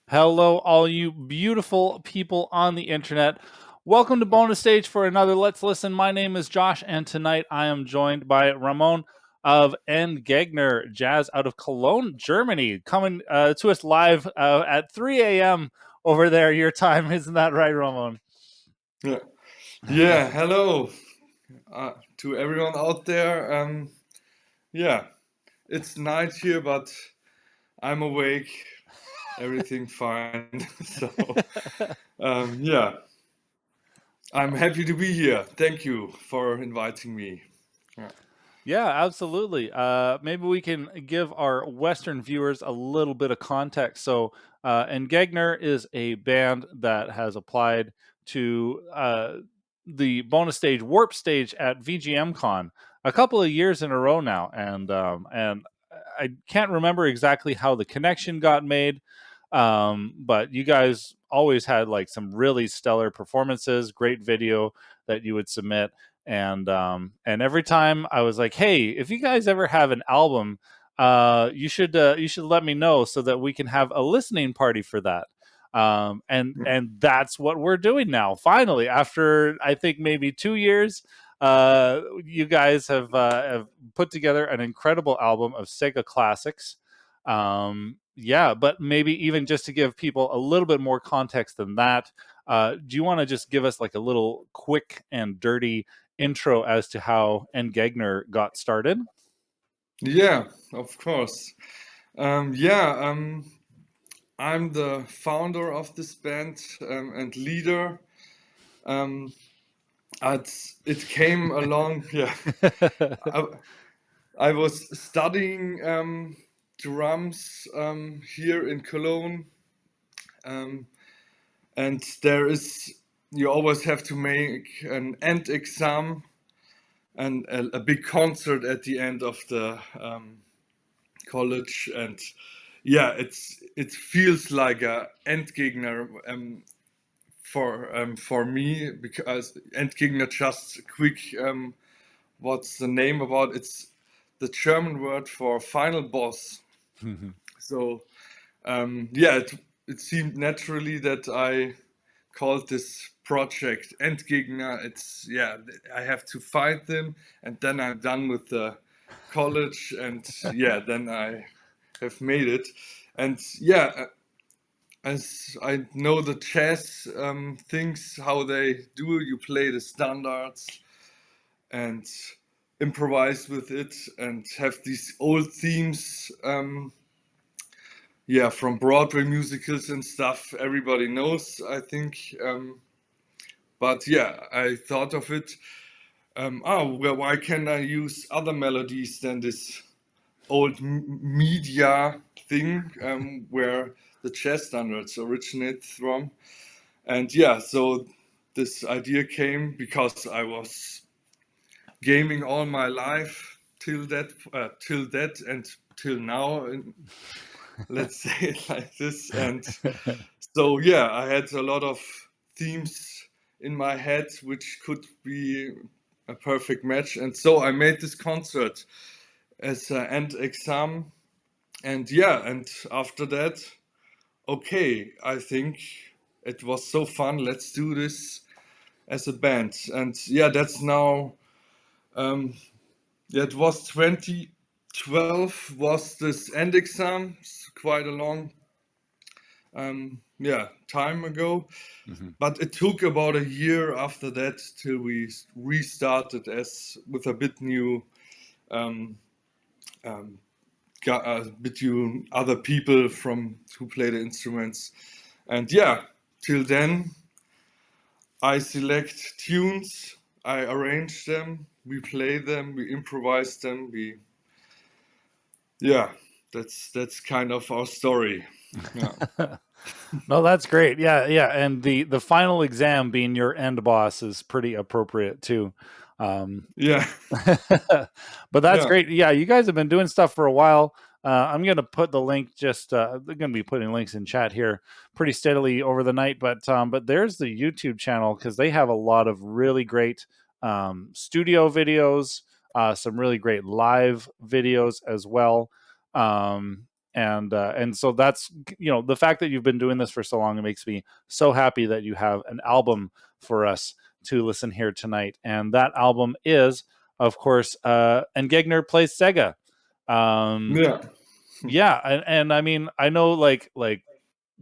Hello, all you beautiful people on the internet. Welcome to Bonus Stage for another Let's Listen. My name is Josh, and tonight I am joined by Ramon of Endgegner Jazz out of Cologne, Germany, coming to us live at 3 a.m. over there, your time. Isn't that right, Ramon? Yeah, yeah. Hello to everyone out there. Yeah, it's night here, but I'm awake. Everything fine. So, yeah, I'm happy to be here. Thank you for inviting me. Yeah. Yeah, absolutely. Maybe we can give our Western viewers a little bit of context. So, Engegner is a band that has applied to the bonus stage, Warp Stage at VGM Con a couple of years in a row now, and I can't remember exactly how the connection got made, but you guys always had like some really stellar performances, great video that you would submit and every time I was like, hey, if you guys ever have an album, you should let me know so that we can have a listening party for that. And that's what we're doing now. Finally, after I think maybe 2 years, you guys have put together an incredible album of Sega classics. Yeah, but maybe even just to give people a little bit more context than that, do you want to just give us like a little quick and dirty intro as to how Endgegner got started? Yeah, of course. Yeah, I'm the founder of this band and leader. Um, it came along. Yeah, I, I was studying drums here in Cologne, um, and you always have to make an end exam and a big concert at the end of the college, and yeah, it feels like a Endgegner for me because Endgegner, just quick, what's the name about? It's the German word for final boss. So yeah, it seemed naturally that I called this project Endgegner. It's yeah, I have to fight them, and then I'm done with the college, and yeah, then I have made it. And yeah, as I know the jazz things, how they do, you play the standards and improvise with it, and have these old themes. Yeah, from Broadway musicals and stuff, everybody knows, I think. But yeah, I thought of it. Well, why can't I use other melodies than this old media thing where the jazz standards originate from? And yeah, so this idea came because I was gaming all my life till that, and till now. Let's say it like this. And so, yeah, I had a lot of themes in my head which could be a perfect match. And so I made this concert as an end exam. And yeah, and after that, okay, I think it was so fun. Let's do this as a band. And yeah, that's now, um, yeah, it was 2012 was this end exam. It's quite a long yeah, time ago. Mhm. But it took about a year after that till we restarted as with a bit new, um, um, bit new other people from who play the instruments. And yeah, till then, I select tunes, I arrange them, we play them, we improvise them. Yeah, that's kind of our story. Yeah, No, that's great. Yeah, yeah, and the final exam being your end boss is pretty appropriate too. Um, yeah, but that's yeah. great. Yeah, you guys have been doing stuff for a while. I'm going to put the link. They're going to be putting links in chat here pretty steadily over the night. But there's the YouTube channel because they have a lot of really great studio videos, some really great live videos as well. And so that's, the fact that you've been doing this for so long, it makes me so happy that you have an album for us to listen here tonight. And that album is, of course, Endgegner Plays Sega. um Yeah. yeah, and I mean, I know, like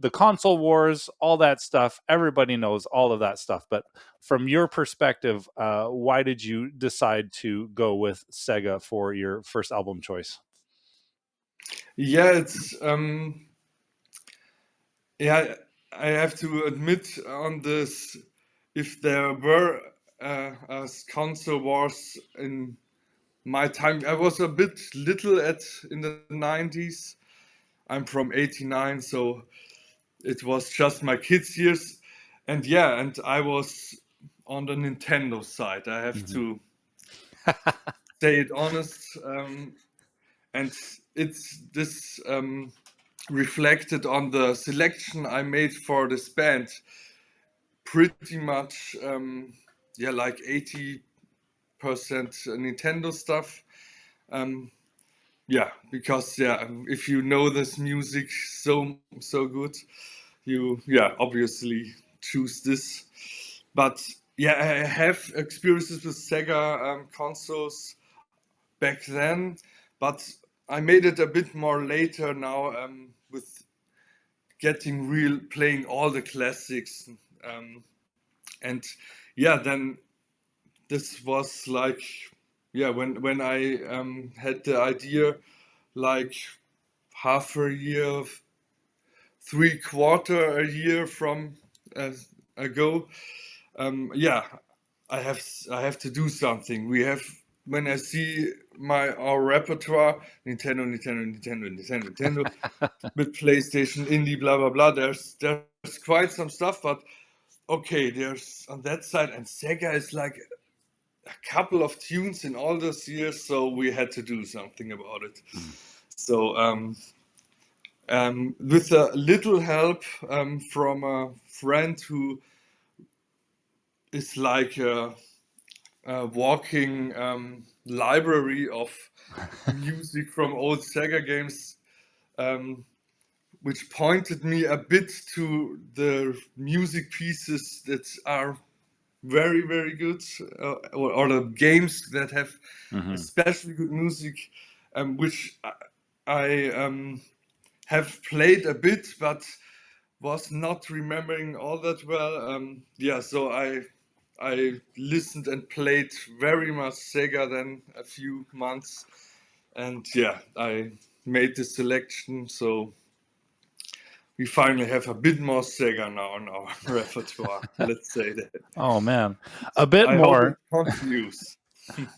the console wars, all that stuff, everybody knows all of that stuff, but from your perspective, why did you decide to go with Sega for your first album choice? Yeah, it's yeah, I have to admit on this, if there were console wars in my time, I was a bit little at in the 90s. I'm from 89, so it was just my kids' years. And yeah, and I was on the Nintendo side. I have Mhm. to say it honest. And it's this reflected on the selection I made for this band. Pretty much, yeah, like 80% Nintendo stuff. Um, yeah, because yeah, if you know this music so good, you yeah obviously choose this. But yeah, I have experiences with Sega consoles back then, but I made it a bit more later now with getting real playing all the classics. Um, and yeah, then this was like yeah when I had the idea like half a year, three quarter a year from uh, ago. Yeah, I have to do something. We have when I see my our repertoire, Nintendo, with PlayStation, indie, blah blah blah. There's quite some stuff, but okay, there's on that side, and Sega is like a couple of tunes in all those years, so we had to do something about it. Mm. So with a little help from a friend who is like a walking library of music from old Sega games, um, which pointed me a bit to the music pieces that are very, very good, or the games that have Mhm. especially good music, which I have played a bit, but was not remembering all that well. Yeah, so I listened and played very much Sega then a few months, and yeah, I made the selection. So we finally have a bit more Sega now in our repertoire. Let's say that. Oh man, a bit I hope it more. continues.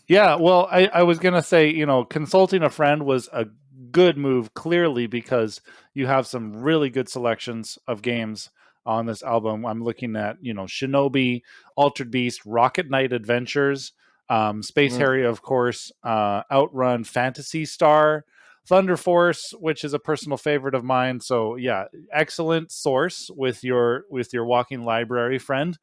Yeah, well, I was gonna say, consulting a friend was a good move, clearly, because you have some really good selections of games on this album. I'm looking at, Shinobi, Altered Beast, Rocket Knight Adventures, Space Yeah, Harrier, of course, Outrun, Phantasy Star, Thunder Force, which is a personal favorite of mine. So yeah, excellent source with your walking library friend.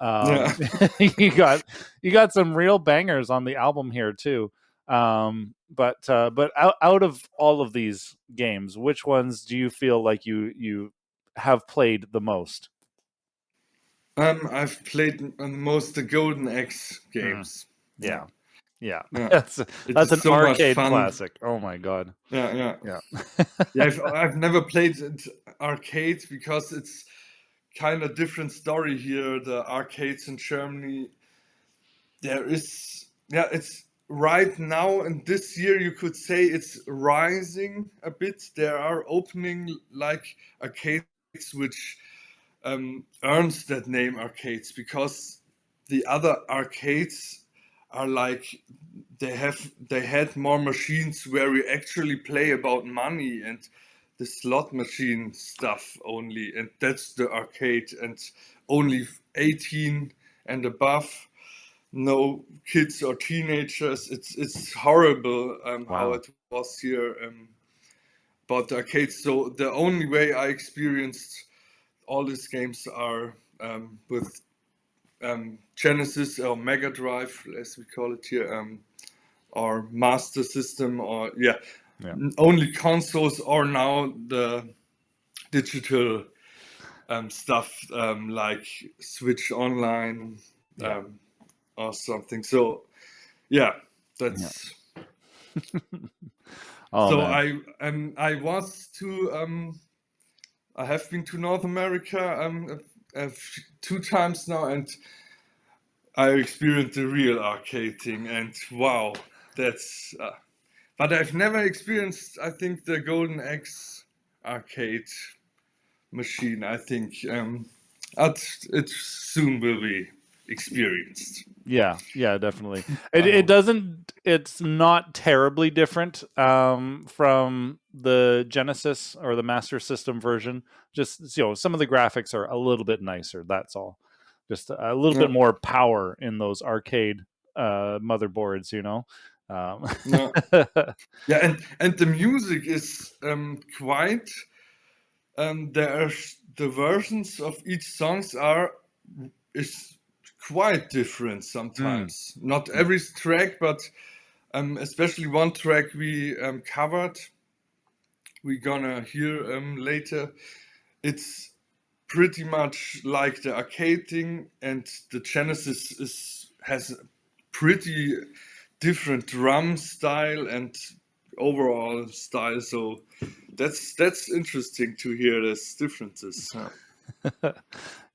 yeah. um, you got some real bangers on the album here too. But out of all of these games, which ones do you feel like you have played the most? I've played most the Golden Axe Mm, games. Yeah, yeah, yeah. yeah. that's It that's is an so much arcade fun. classic. Oh my god. Yeah, yeah. Yeah. Yeah, I've never played it arcade because it's kind of different story here. The arcades in Germany, there is, yeah, it's right now and this year you could say it's rising a bit. There are opening like arcades which earns that name arcades because the other arcades are like they had more machines where we actually play about money and the slot machine stuff only, and that's the arcade, and only 18 and above, no kids or teenagers. It's horrible how Wow. it was here about the arcades. So the only way I experienced all these games are with Genesis or Megadrive, as we call it here, or Master System, or yeah. Yeah. only consoles or now the digital stuff like Switch Online Yeah. or something. So yeah, Yeah. that's Oh so man. I was to I have been to North America two times now, and I experienced the real arcade thing, and wow, that's. But I've never experienced. I think the Golden Axe arcade machine. I think it soon will be experienced. Yeah, yeah, definitely. I It hope. doesn't. It's not terribly different from the Genesis or the Master System version. Just some of the graphics are a little bit nicer. That's all. Just a little Yeah, bit more power in those arcade motherboards. Um, yeah, yeah, and the music is quite. There are the versions of each songs are is quite different mm, sometimes. Not yeah. every track, but especially one track we covered. We're gonna hear later. It's pretty much like the arcade thing, and the Genesis has a pretty different drum style and overall style. So that's interesting to hear these differences. Yeah.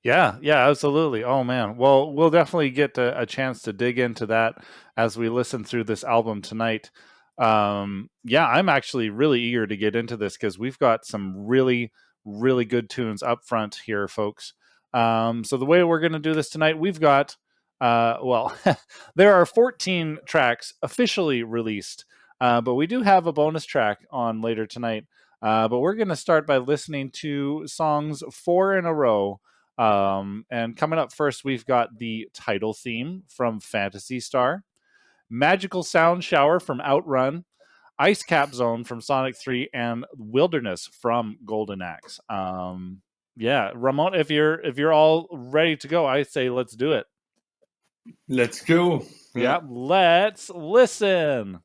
Yeah, yeah, absolutely. Oh man. Well, we'll definitely get a chance to dig into that as we listen through this album tonight. Yeah, I'm actually really eager to get into this because we've got some really, really good tunes up front here, folks. So the way we're going to do this tonight, we've got, well, there are 14 tracks officially released, but we do have a bonus track on later tonight. But we're going to start by listening to songs 4 in a row. And coming up first, we've got the title theme from Phantasy Star, Magical Sound Shower from Outrun, Ice Cap Zone from Sonic 3, and Wilderness from Golden Axe. Yeah, Ramon, if you're all ready to go, I say let's do it. Let's go. Yeah. Yeah, let's listen.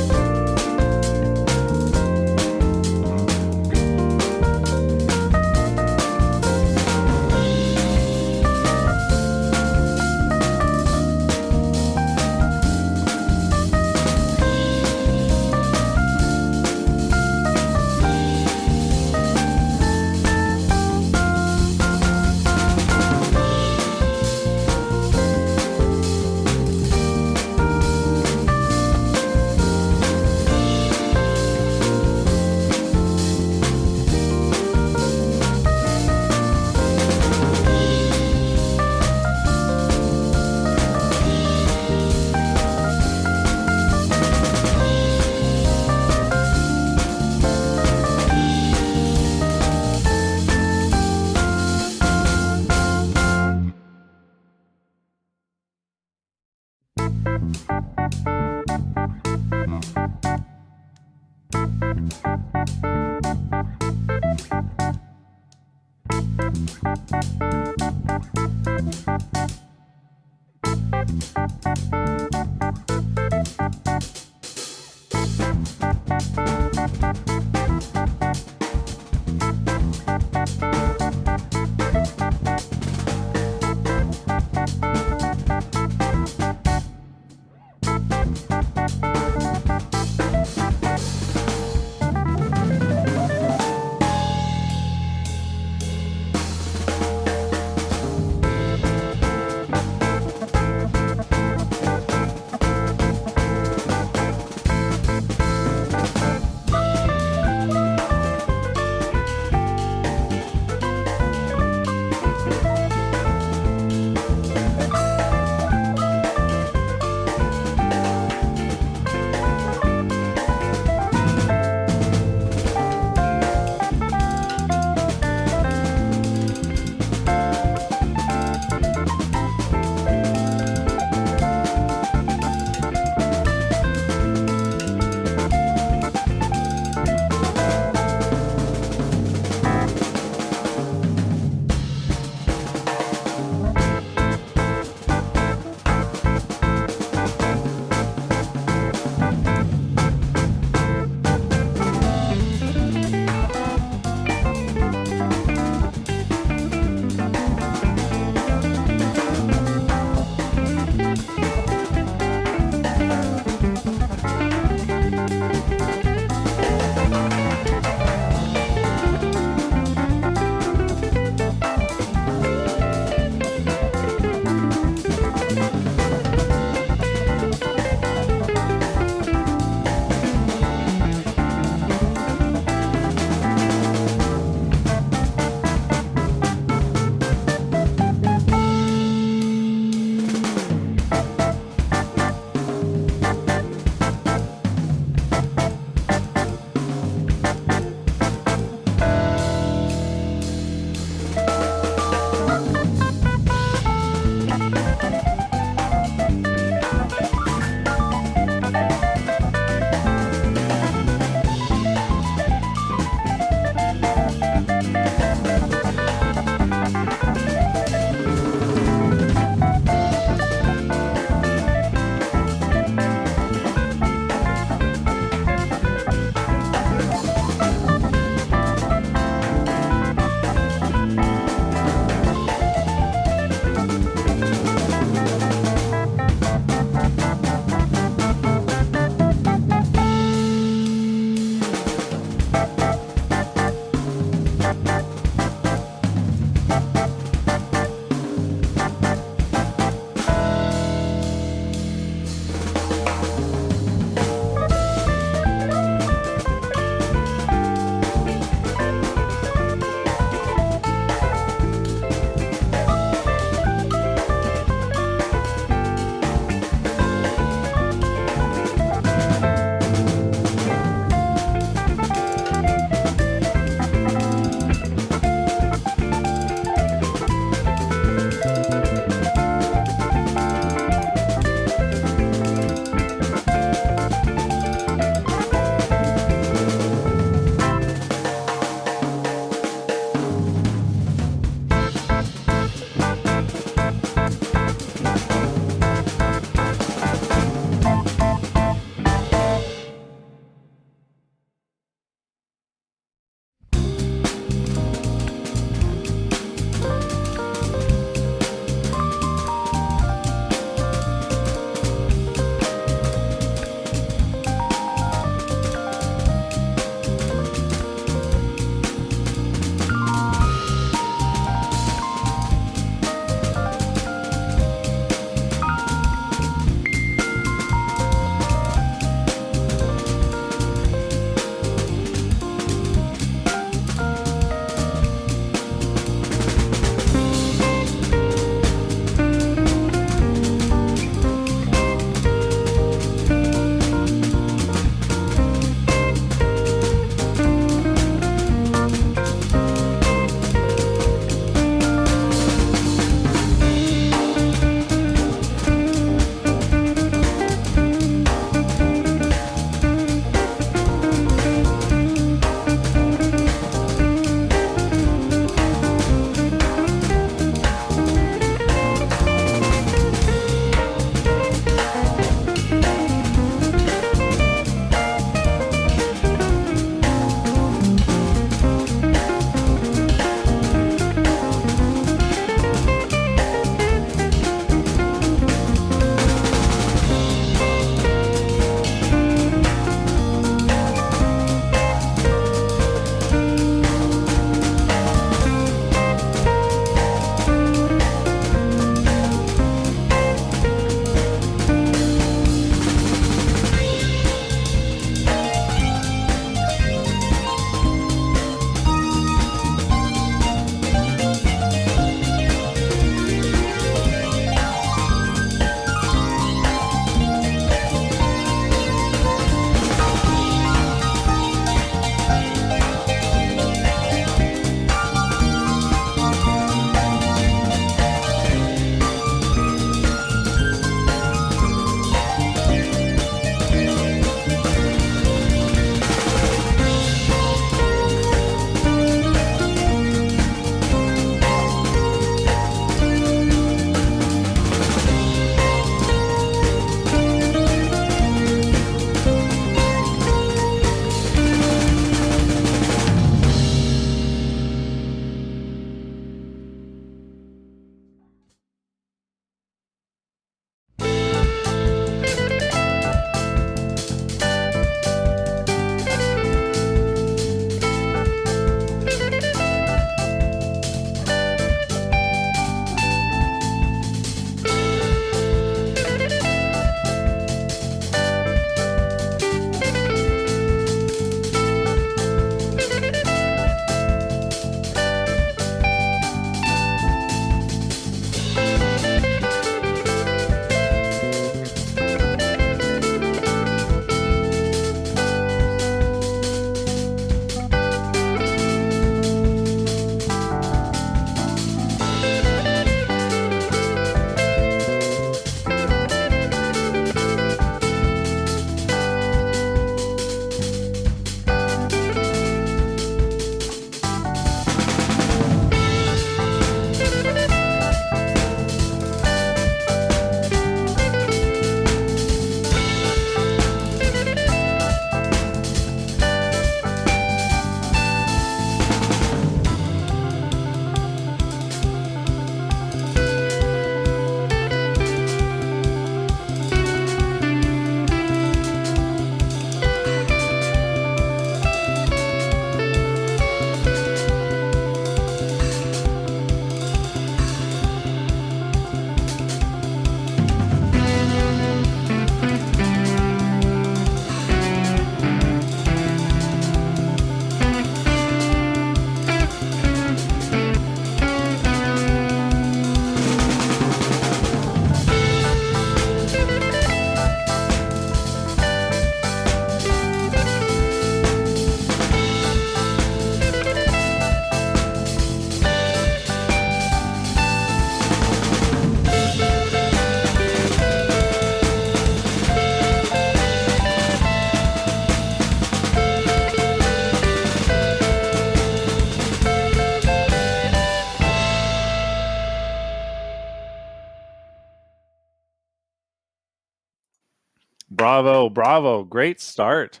Bravo, bravo, great start.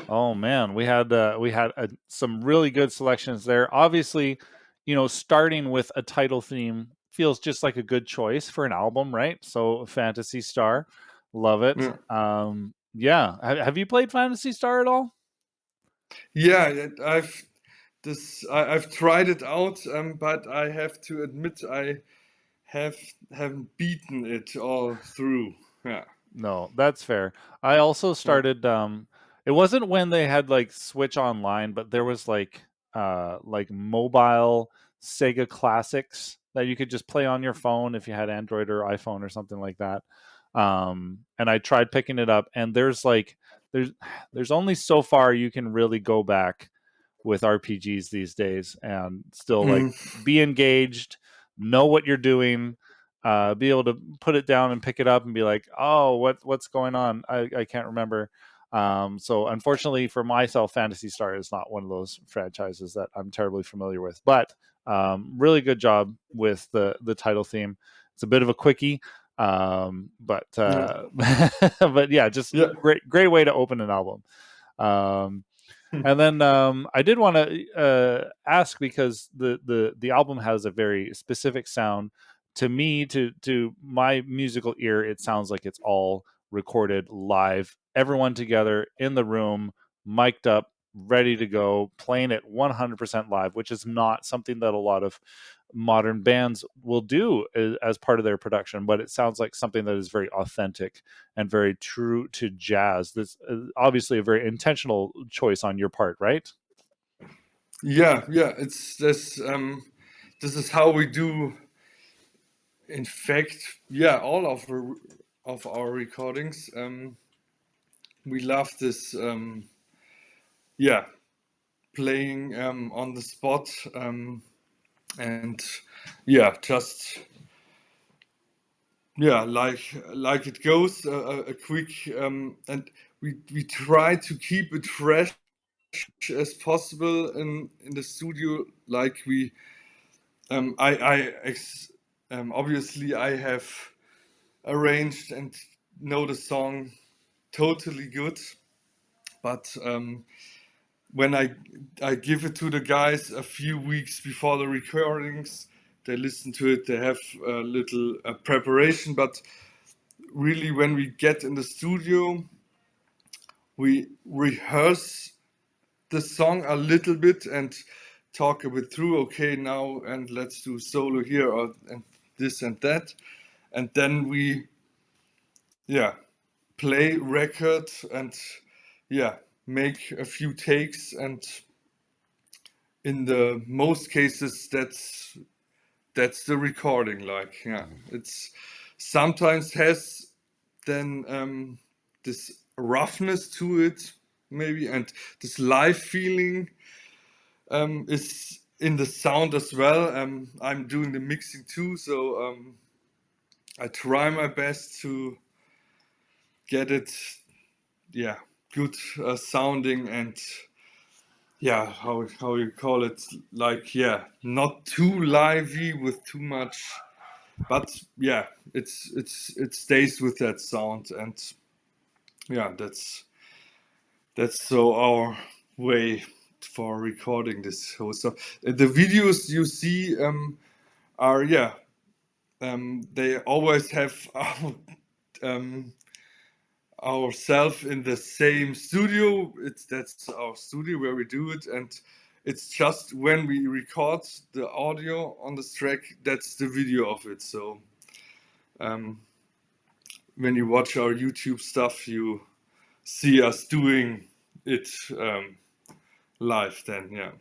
Oh man, we had some really good selections there. Obviously, starting with a title theme feels just like a good choice for an album, right? So, Phantasy Star, love it. Yeah, Yeah, have you played Phantasy Star at all? yeah. I've tried it out, but I have to admit I have haven't beaten it all through. Yeah, No, that's fair. I also yeah. started it wasn't when they had like Switch Online, but there was like mobile Sega classics that you could just play on your phone if you had Android or iPhone or something like that. And I tried picking it up, and there's there's only so far you can really go back with RPGs these days and still like Mm, be engaged, know what you're doing, be able to put it down and pick it up and be like, oh, what's going on? I can't remember. So unfortunately for myself, Fantasy Star is not one of those franchises that I'm terribly familiar with. But really good job with the title theme. It's a bit of a quickie, but yeah, but yeah, just yeah. great way to open an album. Um, and then I did want to ask because the album has a very specific sound. To me, to my musical ear, it sounds like it's all recorded live, everyone together in the room, mic'd up, ready to go, playing it 100% live, which is not something that a lot of modern bands will do as part of their production. But it sounds like something that is very authentic and very true to jazz. This is obviously a very intentional choice on your part, right? Yeah, yeah, it's this. This is how we do. In fact, yeah, all of our recordings. We love this. Yeah, playing on the spot, and yeah, just yeah, like it goes. A quick and we try to keep it fresh as possible in the studio. Like we I obviously I have arranged and know the song totally good, but when I give it to the guys a few weeks before the recordings, they listen to it. They have a little preparation, but really when we get in the studio, we rehearse the song a little bit and talk a bit through. Okay, now and let's do solo here or and this and that, and then we yeah play record and yeah make a few takes, and in the most cases that's the recording. Like yeah, it's sometimes has then this roughness to it maybe, and this live feeling is in the sound as well. I'm doing the mixing too, so I try my best to get it yeah good sounding, and yeah how you call it, like yeah not too lively with too much, but yeah it stays with that sound, and yeah that's so our way for recording this whole stuff. The videos you see are yeah they always have um, ourselves in the same studio. It's that's our studio where we do it, and it's just when we record the audio on this track, that's the video of it. So um, when you watch our YouTube stuff, you see us doing it live. Then yeah,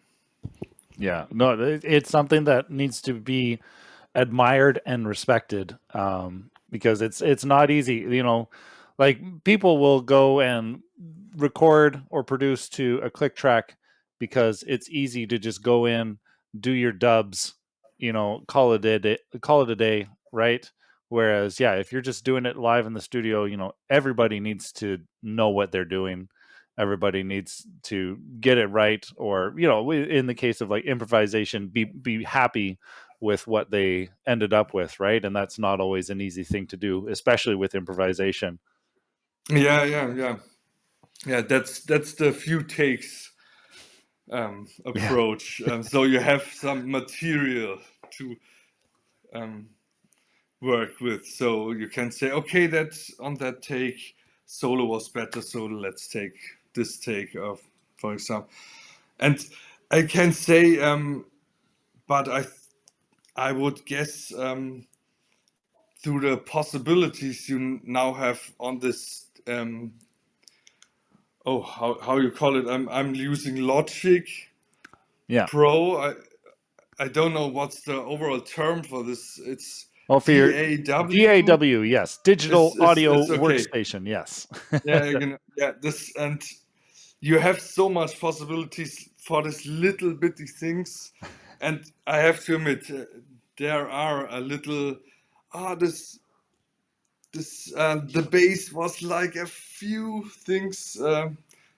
Yeah, no, it's something that needs to be admired and respected, because it's not easy. Like people will go and record or produce to a click track because it's easy to just go in, do your dubs, call it a day, right? Whereas, yeah, if you're just doing it live in the studio, everybody needs to know what they're doing. Everybody needs to get it right, or in the case of like improvisation, be happy with what they ended up with, right? And that's not always an easy thing to do, especially with improvisation. Yeah. That's the few takes Yeah. approach. So you have some material to um, work with. So you can say, okay, that's on that take, solo was better, so let's take this take of, for example. And I can say, but I would guess through the possibilities you now have on this. Oh, how you call it? I'm using Logic Yeah. Pro. I don't know what's the overall term for this. It's Well, for your DAW. DAW, yes, digital audio It's okay. workstation, yes. Yeah, yeah. This, and you have so much possibilities for these little bitty things, and I have to admit, there are a little. This the bass was like a few things.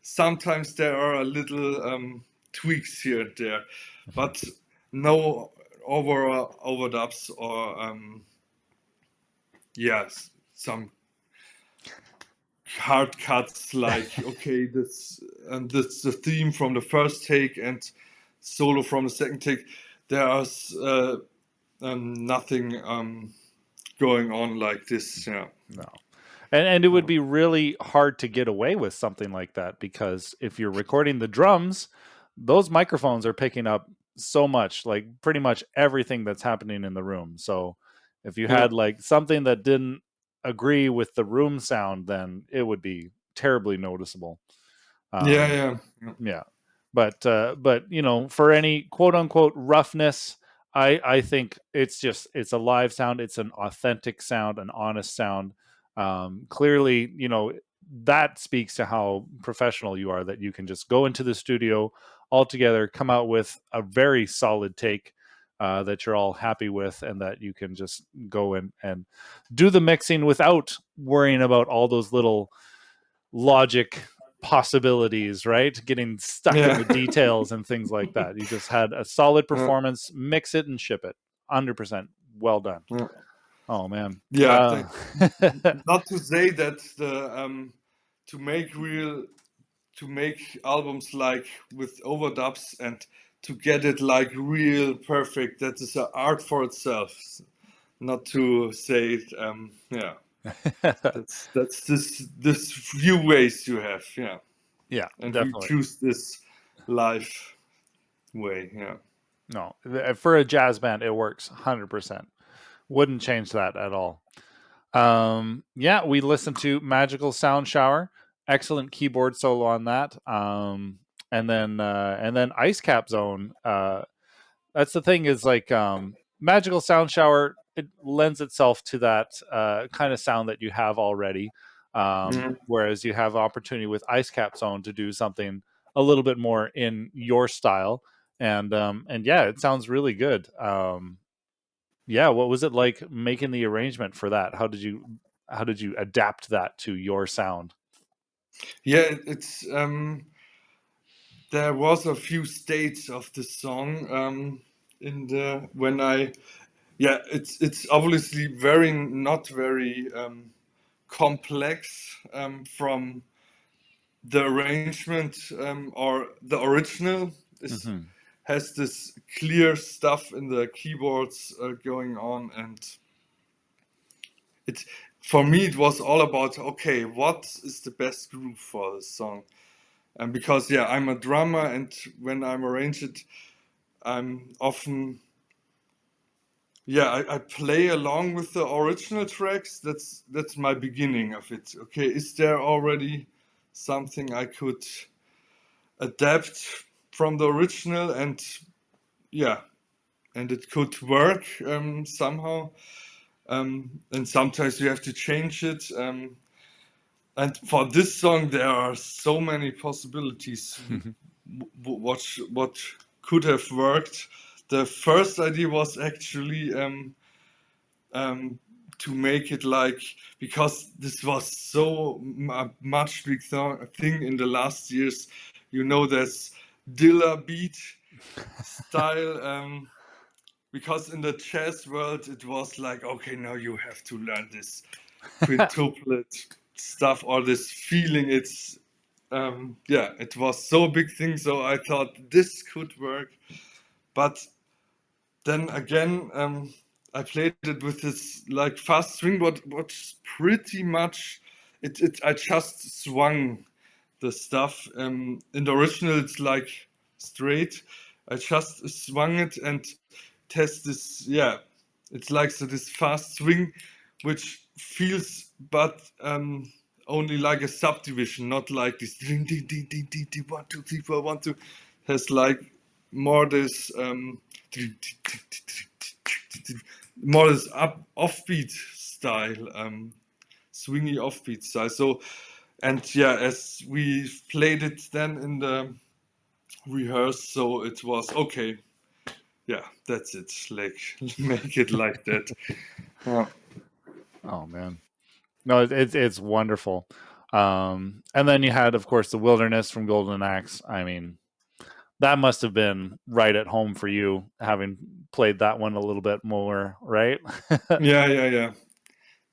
Sometimes there are a little tweaks here and there, but no overdubs or yes, some hard cuts like okay, this and this the theme from the first take and solo from the second take. There's nothing going on like this. Yeah, No. And it would no. be really hard to get away with something like that because if you're recording the drums, those microphones are picking up so much, like pretty much everything that's happening in the room. So if you Yeah, had like something that didn't agree with the room sound, then it would be terribly noticeable. yeah, Um, yeah. yeah, but you know, for any quote unquote roughness, I think it's a live sound, it's an authentic sound, an honest sound. Clearly, you know, that speaks to how professional you are, that you can just go into the studio all together, come out with a very solid take that you're all happy with, and that you can just go in and do the mixing without worrying about all those little logic possibilities, right? Getting stuck in Yeah. the details and things like that. You just had a solid Yeah, performance, mix it and ship it. 100% well done. yeah, Oh man. yeah. Not to say that the to make real to make albums like with overdubs and to get it like real perfect. That is an art for itself. Not to say it. Yeah, that's this few ways you have. Yeah, Yeah, and we definitely. choose this live way. Yeah. No, for a jazz band, it works 100%. Wouldn't change that at all. Yeah, we listened to Magical Sound Shower. Excellent keyboard solo on that. And then Ice Cap Zone. That's the thing is like Magical Sound Shower. It lends itself to that kind of sound that you have already. Mhm. Whereas you have opportunity with Ice Cap Zone to do something a little bit more in your style. And yeah, it sounds really good. Yeah, what was it like making the arrangement for that? How did you adapt that to your sound? Yeah, it's there was a few states of the song in the when I yeah it's obviously very not very complex from the arrangement or the original is Hmm. has this clear stuff in the keyboards going on, and it for me it was all about okay, what is the best groove for this song. And because yeah, I'm a drummer, and when I'm arranged it, I'm often yeah, I play along with the original tracks. That's my beginning of it. Okay, is there already something I could adapt from the original, and yeah, and it could work somehow. And sometimes you have to change it. And for this song, there are so many possibilities. What could have worked? The first idea was actually um, to make it like because this was so much big thing in the last years. You know, there's Dilla beat style. Because in the jazz world, it was like, okay, now you have to learn this quintuplet stuff or this feeling. It's yeah, it was so big thing. So I thought this could work, but then again, I played it with this like fast swing, what's pretty much it. I just swung the stuff. In the original, it's like straight. I just swung it and test this. Yeah, it's like so this fast swing, which feels but only like a subdivision, not like this ding ding ding ding ding ding 1 2 3 4 1 2. Has like more this more this offbeat style, swingy offbeat style. So and yeah, as we played it then in the rehearse, so it was okay. Yeah, that's it. Like make it like that. Yeah. Oh man, no, it's wonderful. And then you had, of course, the Wilderness from Golden Axe. I mean, that must have been right at home for you, having played that one a little bit more, right? Yeah.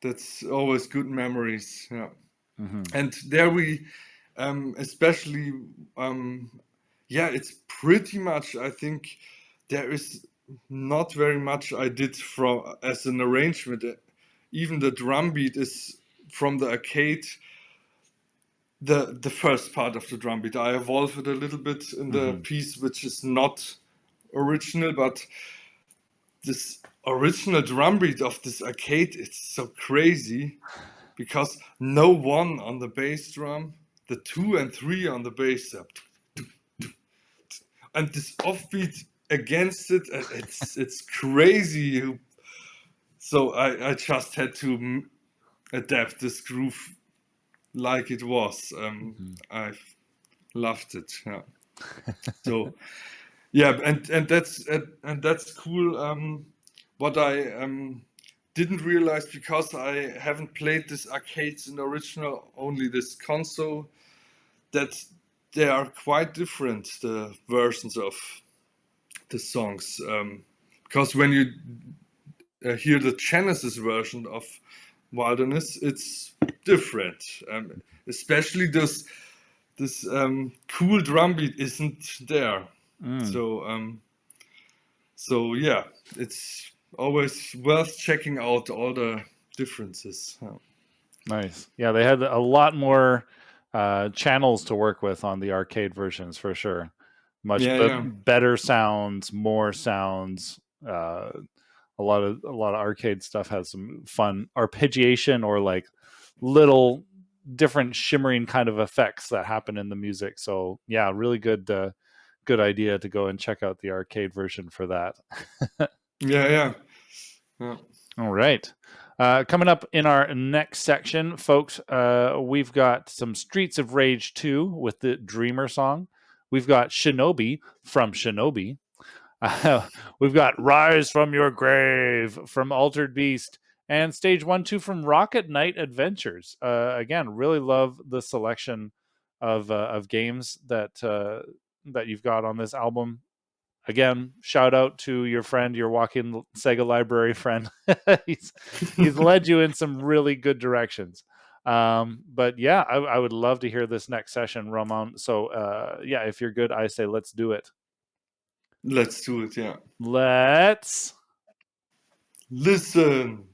That's always good memories. Yeah. Mm-hmm. And there we, especially, yeah, it's pretty much. I think there is not very much I did from as an arrangement. Even the drum beat is from the arcade. The first part of the drum beat, I evolved it a little bit in the Mm-hmm. piece, which is not original, but this original drum beat of this arcade, it's so crazy because no one on the bass drum, the 2 and 3 on the bass, and this offbeat against it, it's crazy. So I just had to adapt this groove like it was. Mm-hmm. I loved it. Yeah. So yeah, and that's cool. What I didn't realize, because I haven't played this arcades in the original, only this console, that they are quite different, the versions of the songs. Because when you hear the Genesis version of Wilderness, it's different. Especially this cool drum beat isn't there. Mm. So yeah, it's always worth checking out all the differences. Nice. Yeah, they had a lot more channels to work with on the arcade versions for sure. Much Yeah. better sounds, more sounds. A lot of arcade stuff has some fun arpeggiation or like little different shimmering kind of effects that happen in the music. So yeah, really good idea to go and check out the arcade version for that. Yeah. All right. Coming up in our next section, folks, we've got some Streets of Rage 2 with the Dreamer song. We've got Shinobi from Shinobi. We've got Rise from Your Grave from Altered Beast. And Stage 1 2 from Rocket Knight Adventures. Again, really love the selection of games that you've got on this album. Again, shout out to your friend, your walk-in Sega library friend. he's led you in some really good directions. But yeah, I would love to hear this next session, Ramon. So yeah, if you're good, I say let's do it. Let's do it. Yeah. Let's Listen.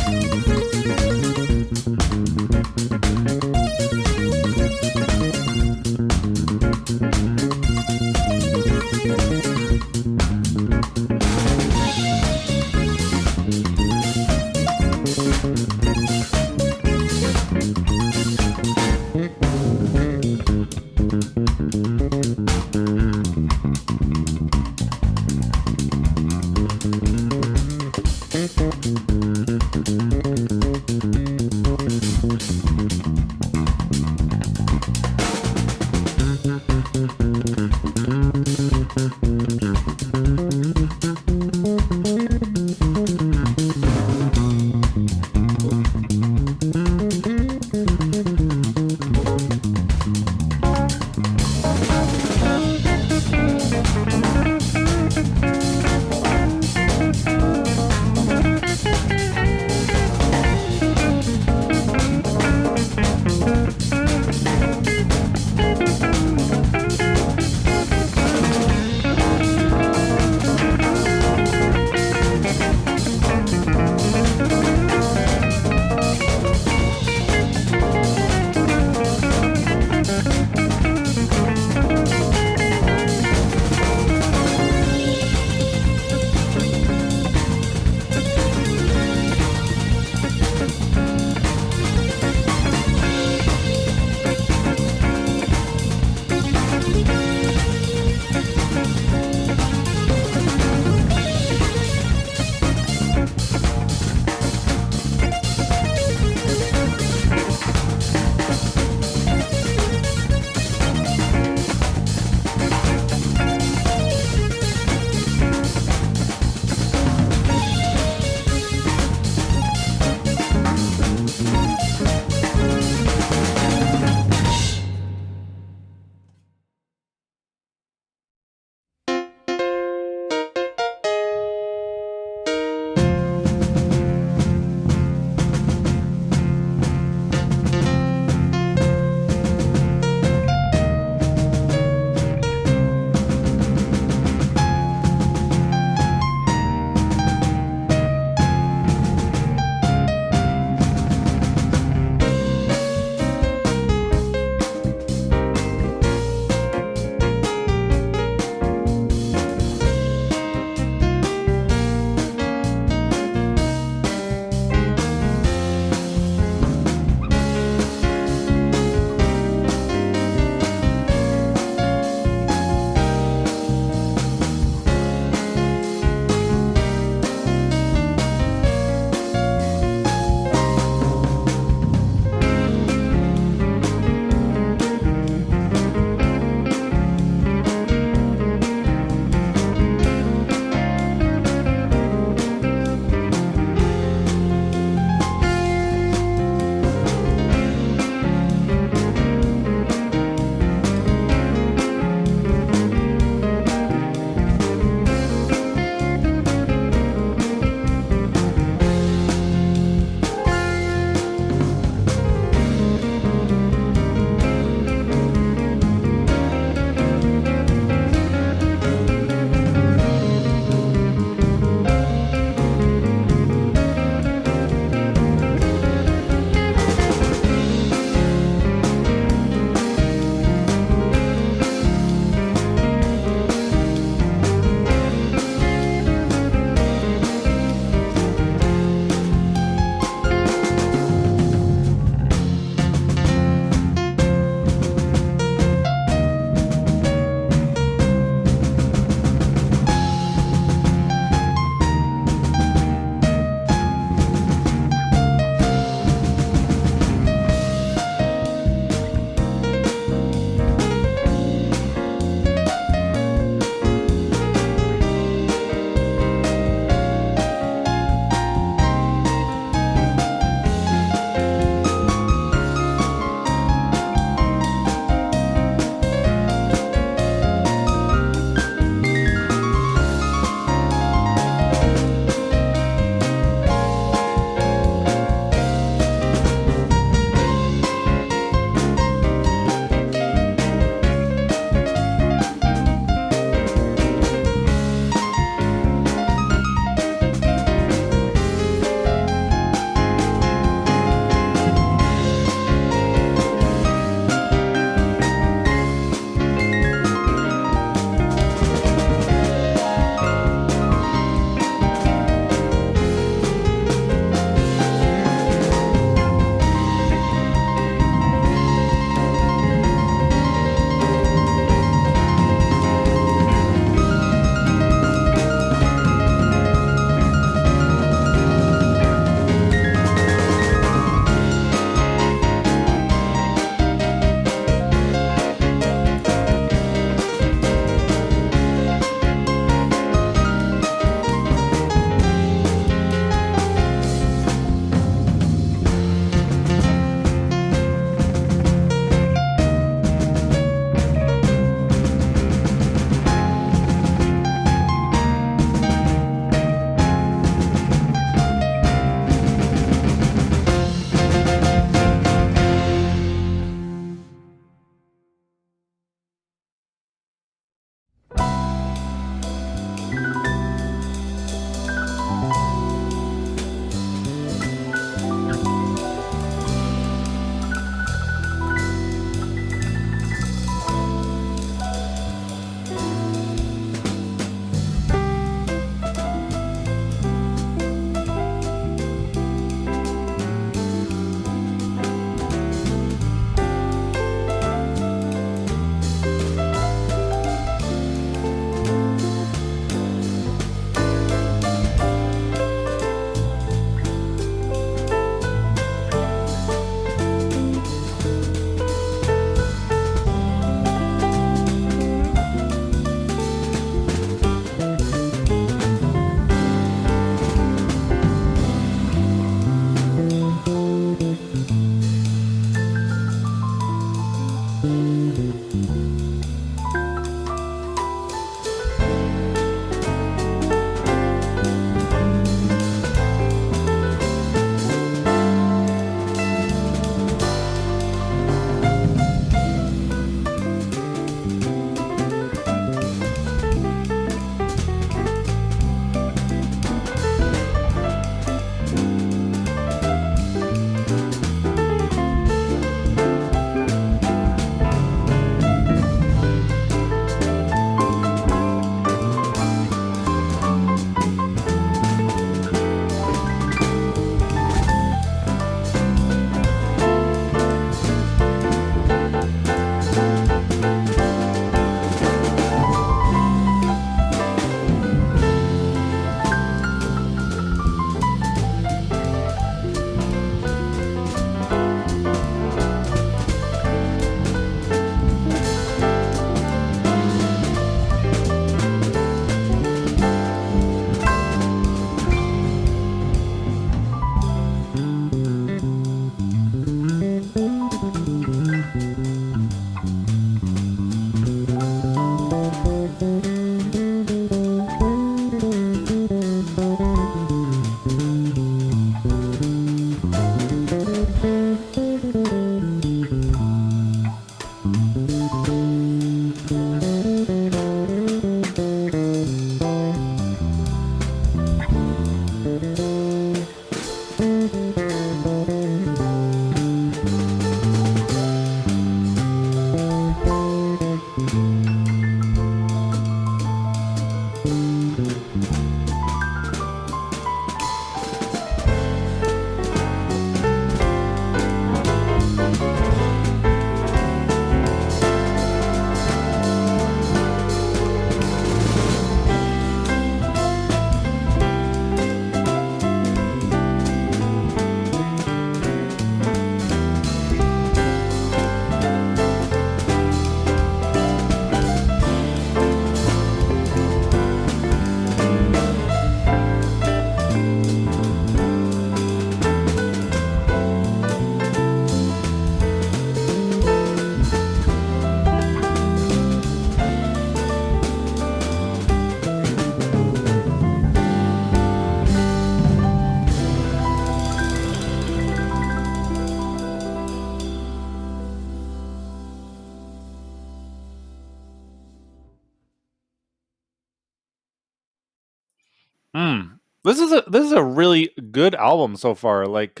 This is a really good album so far. Like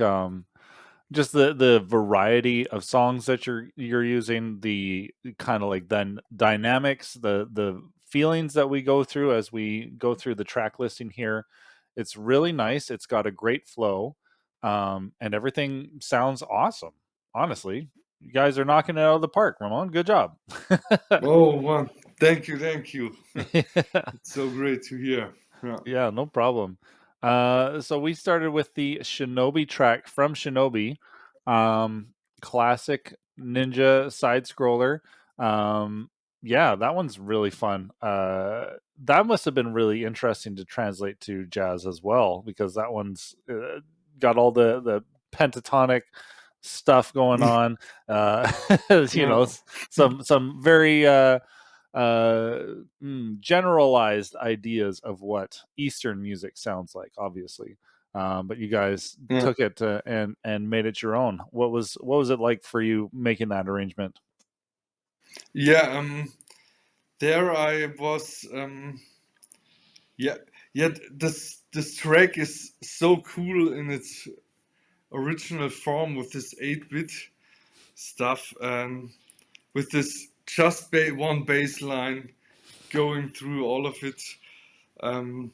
just the variety of songs that you're using, the kind of like then dynamics, the feelings that we go through as we go through the track listing here. It's really nice. It's got a great flow, and everything sounds awesome. Honestly, you guys are knocking it out of the park, Ramon. Good job. Oh, wow. Thank you, thank you. It's so great to hear. Yeah. Yeah, no problem. So we started with the Shinobi track from Shinobi, classic ninja side scroller. Yeah, that one's really fun. That must have been really interesting to translate to jazz as well, because that one's got all the pentatonic stuff going on. Uh, Yeah. some very uh, generalized ideas of what Eastern music sounds like, obviously. But you guys Yeah. took it and made it your own. What was it like for you making that arrangement? Yeah, there I was yeah, yet this track is so cool in its original form with this 8-bit stuff, with this just one bass line going through all of it. Um,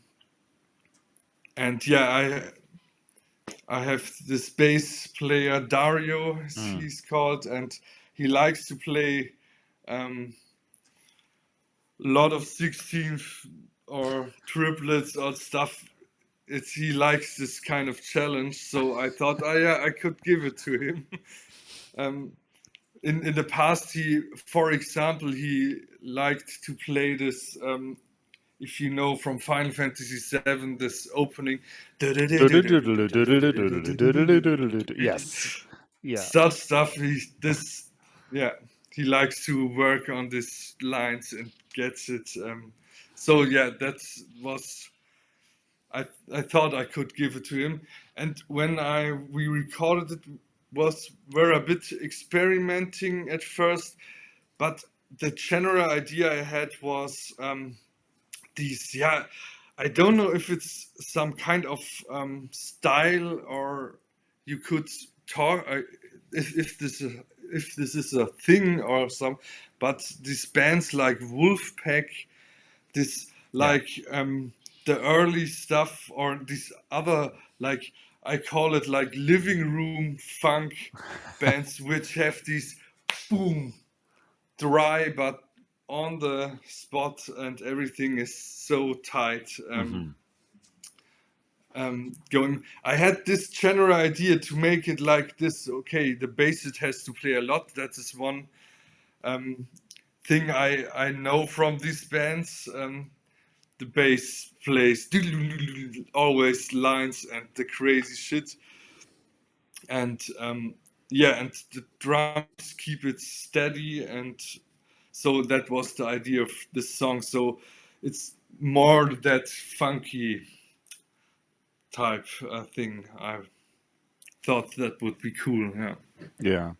and yeah, I have this bass player Dario, as Mm. he's called, and he likes to play um, a lot of 16th or triplets or stuff. It's he likes this kind of challenge, so I thought, yeah, I could give it to him. um, in the past, for example, he liked to play this. If you know from Final Fantasy VII, this opening, Yes. Yeah. such stuff. Yeah, he likes to work on these lines and gets it. So yeah, that was. I thought I could give it to him, and when I we recorded it, was were a bit experimenting at first, but the general idea I had was these. Yeah, I don't know if it's some kind of style or you could talk if this is a thing or some, but these bands like Wolfpack, this Yeah. like the early stuff or this other, like I call it like living room funk bands which have these boom dry but on the spot and everything is so tight. Hmm. Going, I had this general idea to make it like this. Okay, the bassist has to play a lot. That is one um, thing I know from these bands. The bass plays always lines and the crazy shit, and yeah, and the drums keep it steady, and so that was the idea of this song. So it's more that funky type thing. I thought that would be cool. Yeah. Yeah.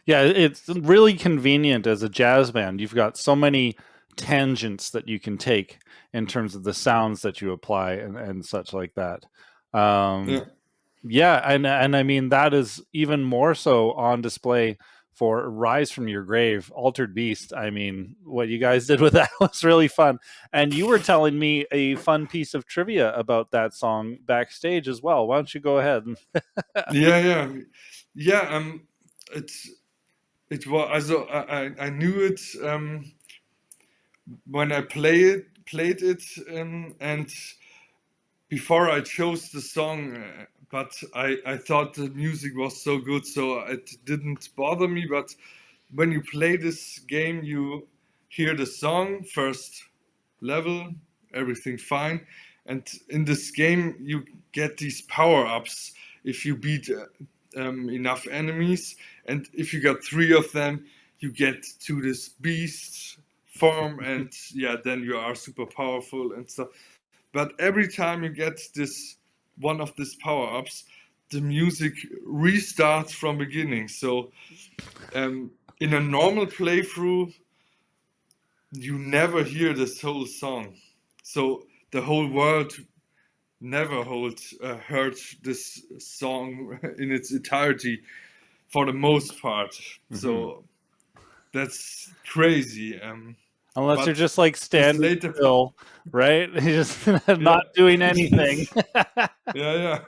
Yeah, it's really convenient as a jazz band. You've got so many tangents that you can take in terms of the sounds that you apply and such like that. Yeah. Yeah, and I mean that is even more so on display for Rise from Your Grave, Altered Beast. I mean, what you guys did with that was really fun. And you were telling me a fun piece of trivia about that song backstage as well. Why don't you go ahead? Yeah, yeah, yeah. It's it was also I knew it when I played it, and before I chose the song, but I thought the music was so good, so it didn't bother me. But when you play this game, you hear the song first level, everything fine, and in this game you get these power ups if you beat enough enemies, and if you got three of them, you get to this beast form, and yeah, then you are super powerful and stuff. But every time you get this one of these power ups, the music restarts from beginning. So in a normal playthrough, you never hear this whole song. So the whole world never heard this song in its entirety for the most part. Hmm. So that's crazy. Unless you're But just like this standing later, still, right? You're just yeah, not doing anything. yeah, yeah,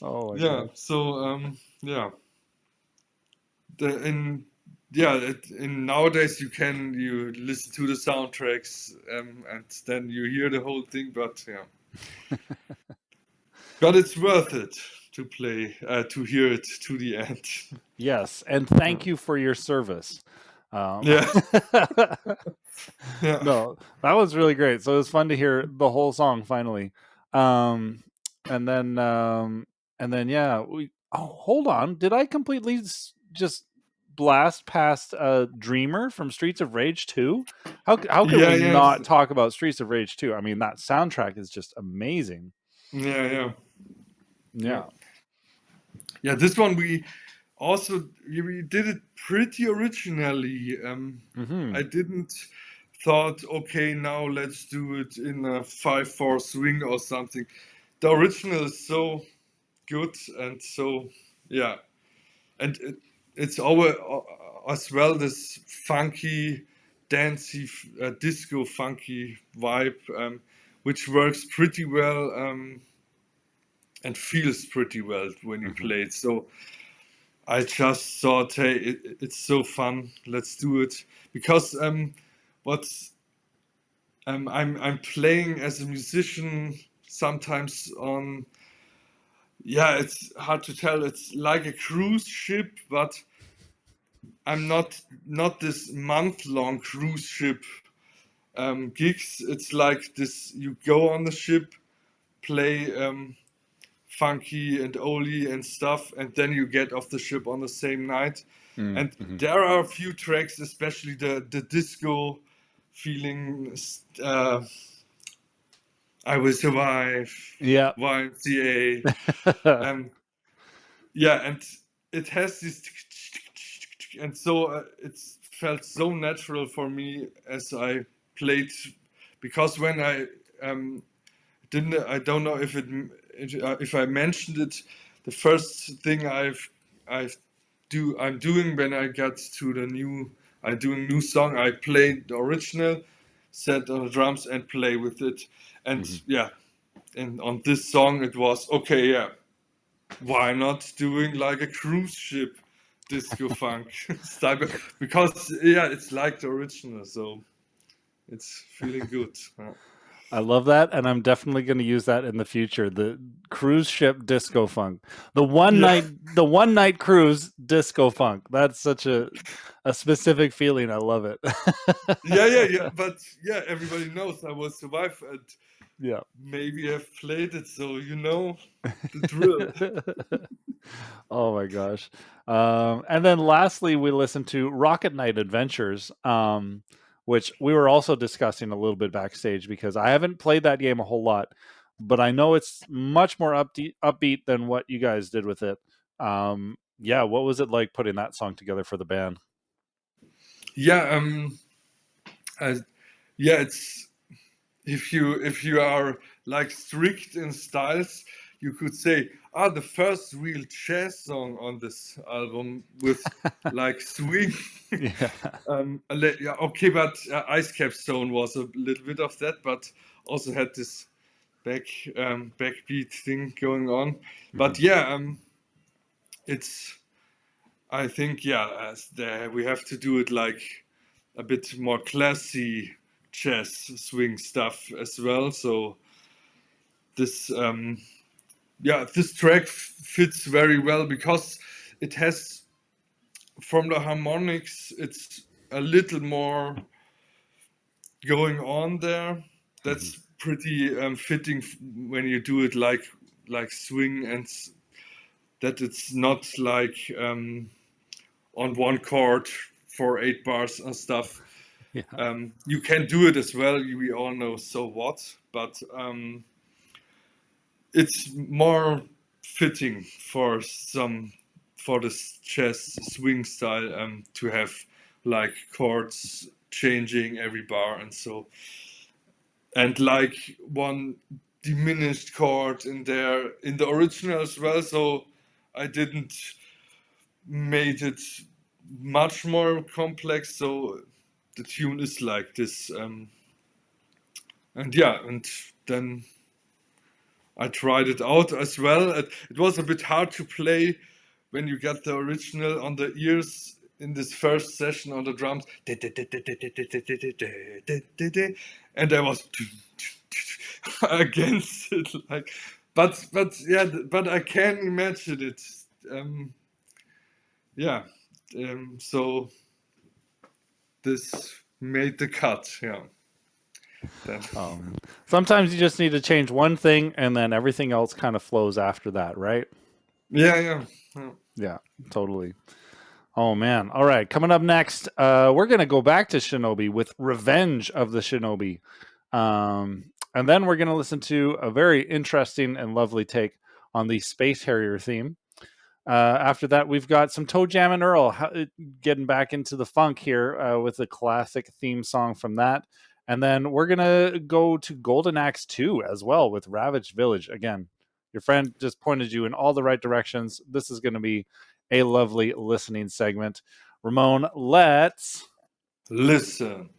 Oh my yeah. gosh. So yeah, the in yeah, in nowadays you listen to the soundtracks and then you hear the whole thing. But yeah, but it's worth it to play to hear it to the end. Yes, and Yeah, thank you for your service. Um, yeah, yeah, no, that was really great. So it was fun to hear the whole song finally. Um, and then, yeah, we. Oh, hold on. Did I completely just blast past Dreamer from Streets of Rage 2? How can yeah, we yes, not talk about Streets of Rage 2? I mean, that soundtrack is just amazing. yeah, yeah, yeah. Yeah. Yeah, this one we also we did it pretty originally. Hmm. I didn't thought, okay, now let's do it in a 5/4 swing or something. The original is so good and so yeah, and it's over as well this funky, dancey, disco funky vibe, which works pretty well and feels pretty well when you Hmm. play it. So I just thought, hey, it's so fun. Let's do it because what's I'm playing as a musician sometimes on yeah, it's hard to tell. It's like a cruise ship, but I'm not this month long cruise ship gigs. It's like this: you go on the ship, play funky and oldie and stuff, and then you get off the ship on the same night. And Mm-hmm. there are a few tracks, especially the disco feeling. I will survive. Yeah. YMCA. Um, yeah, and it has this, and so it felt so natural for me as I played, because when um, I don't know if if I mentioned it. The first thing I'm doing when I get to the new, I'm doing new song. I play the original, set on the drums and play with it, and Hmm. yeah, and on this song it was okay. Yeah, why not doing like a cruise ship disco funk style? Because yeah, it's like the original, so it's feeling good. I love that, and I'm definitely going to use that in the future. The cruise ship disco funk, Yeah. the one night cruise disco funk. That's such a specific feeling. I love it. Yeah, yeah, yeah. But yeah, everybody knows I will survive and Yeah. maybe have played it, so you know the drill. Oh my gosh. And then lastly, we listened to Rocket Knight Adventures, which we were also discussing a little bit backstage because I haven't played that game a whole lot, but I know it's much more upbeat than what you guys did with it. Yeah, what was it like putting that song together for the band? Yeah, I, yeah. It's if you are like strict in styles, you could say, the first real jazz song on this album with like swing. Yeah. Yeah, okay, but Ice Cap Stone was a little bit of that, but also had this back backbeat thing going on. Hmm. But yeah, it's I think yeah, we have to do it like a bit more classy jazz swing stuff as well. So this yeah, this track fits very well because it has from the harmonics, it's a little more going on there. Hmm. That's pretty fitting when you do it like swing and that it's not like on one chord for 8 bars and stuff. Yeah. You can do it as well. We all know so what, but it's more fitting for some for this jazz swing style to have like chords changing every bar and so and like one diminished chord in there in the original as well, so I didn't made it much more complex, so the tune is like this. And yeah, and then I tried it out as well. It was a bit hard to play when you get the original on the ears in this first session on the drums. And I was against it, like, but yeah, but I can imagine it. Yeah, so this made the cut. Yeah. Then. Sometimes you just need to change one thing, and then everything else kind of flows after that, right? Yeah. Yeah, totally. Oh man! All right, coming up next, we're gonna go back to Shinobi with "Revenge of the Shinobi," and then we're gonna listen to a very interesting and lovely take on the Space Harrier theme. After that, we've got some Toe Jam and Earl getting back into the funk here with a classic theme song from that. And then we're going to go to Golden Axe 2 as well with Ravaged Village. Again, your friend just pointed you in all the right directions. This is going to be a lovely listening segment. Ramon, let's listen.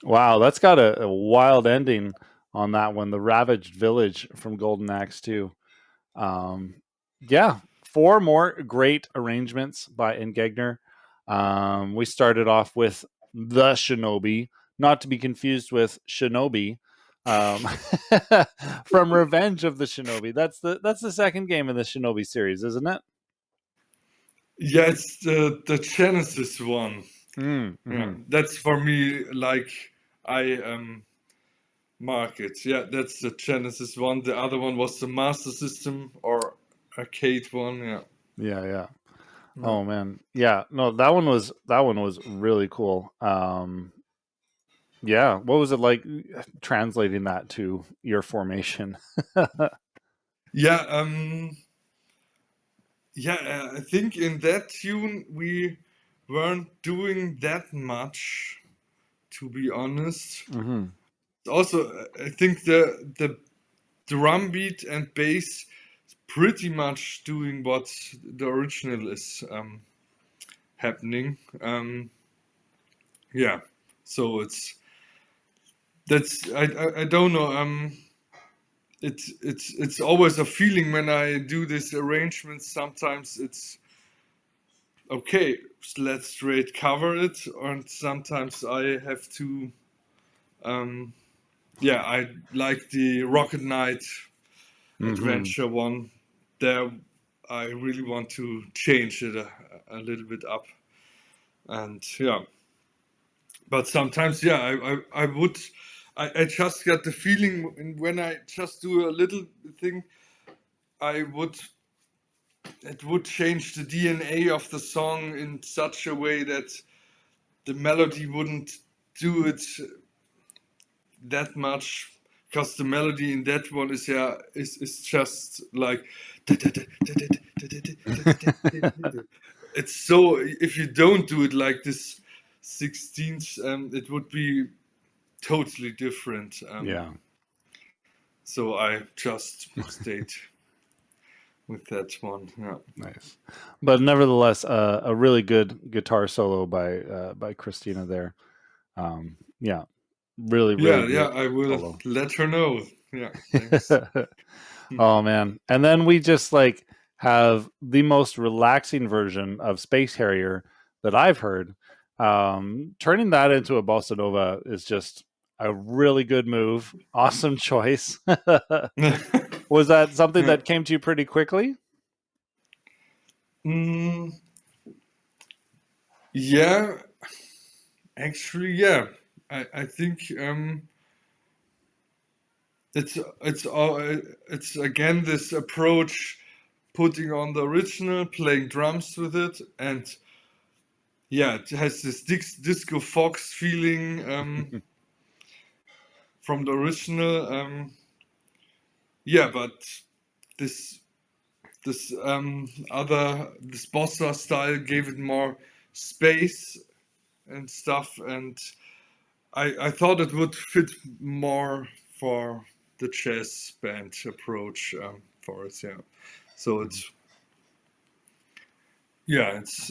Wow, that's got a wild ending on that one. The Ravaged Village from Golden Axe too. Um, yeah, four more great arrangements by Endgegner. We started off with the Shinobi, not to be confused with Shinobi, um, from Revenge of the Shinobi. That's the second game in the Shinobi series, isn't it? Yeah, it's the Genesis one. Yeah, Mm-hmm. that's for me like I mark it. Yeah, that's the Genesis one. The other one was the Master System or arcade one. Yeah. Yeah, yeah. Yeah. Oh man, yeah. No, that one was really cool. Yeah, what was it like translating that to your formation? Yeah, I think in that tune we weren't doing that much, to be honest. Hmm. Also, I think the drum beat and bass is pretty much doing what the original is happening. Yeah, so I don't know. It's always a feeling when I do these arrangements. Sometimes it's okay, let's straight cover it, and sometimes I have to. Um, yeah, I like the Rocket Knight Hmm. adventure one. There, I really want to change it a little bit up, and yeah. But sometimes, yeah, I would. I just got the feeling when I just do a little thing, I would it would change the DNA of the song in such a way that the melody wouldn't do it that much because the melody in that one is is just like it's so if you don't do it like this 16th it would be totally different Yeah, so I just stayed with that one. Yeah. nice. But nevertheless, a really good guitar solo by Christina there. Yeah, really, really Yeah, great I will solo. let her know. Yeah, thanks. Oh man. And then we just like have the most relaxing version of Space Harrier that I've heard. Turning that into a bossa nova is just a really good move. Awesome choice. Was that something Yeah. that came to you pretty quickly? Mm, yeah, actually, yeah. I think it's again this approach, putting on the original, playing drums with it, and yeah, it has this disco fox feeling from the original. Yeah, but this this bossa style gave it more space and stuff, and I thought it would fit more for the jazz band approach for us. Yeah, so it's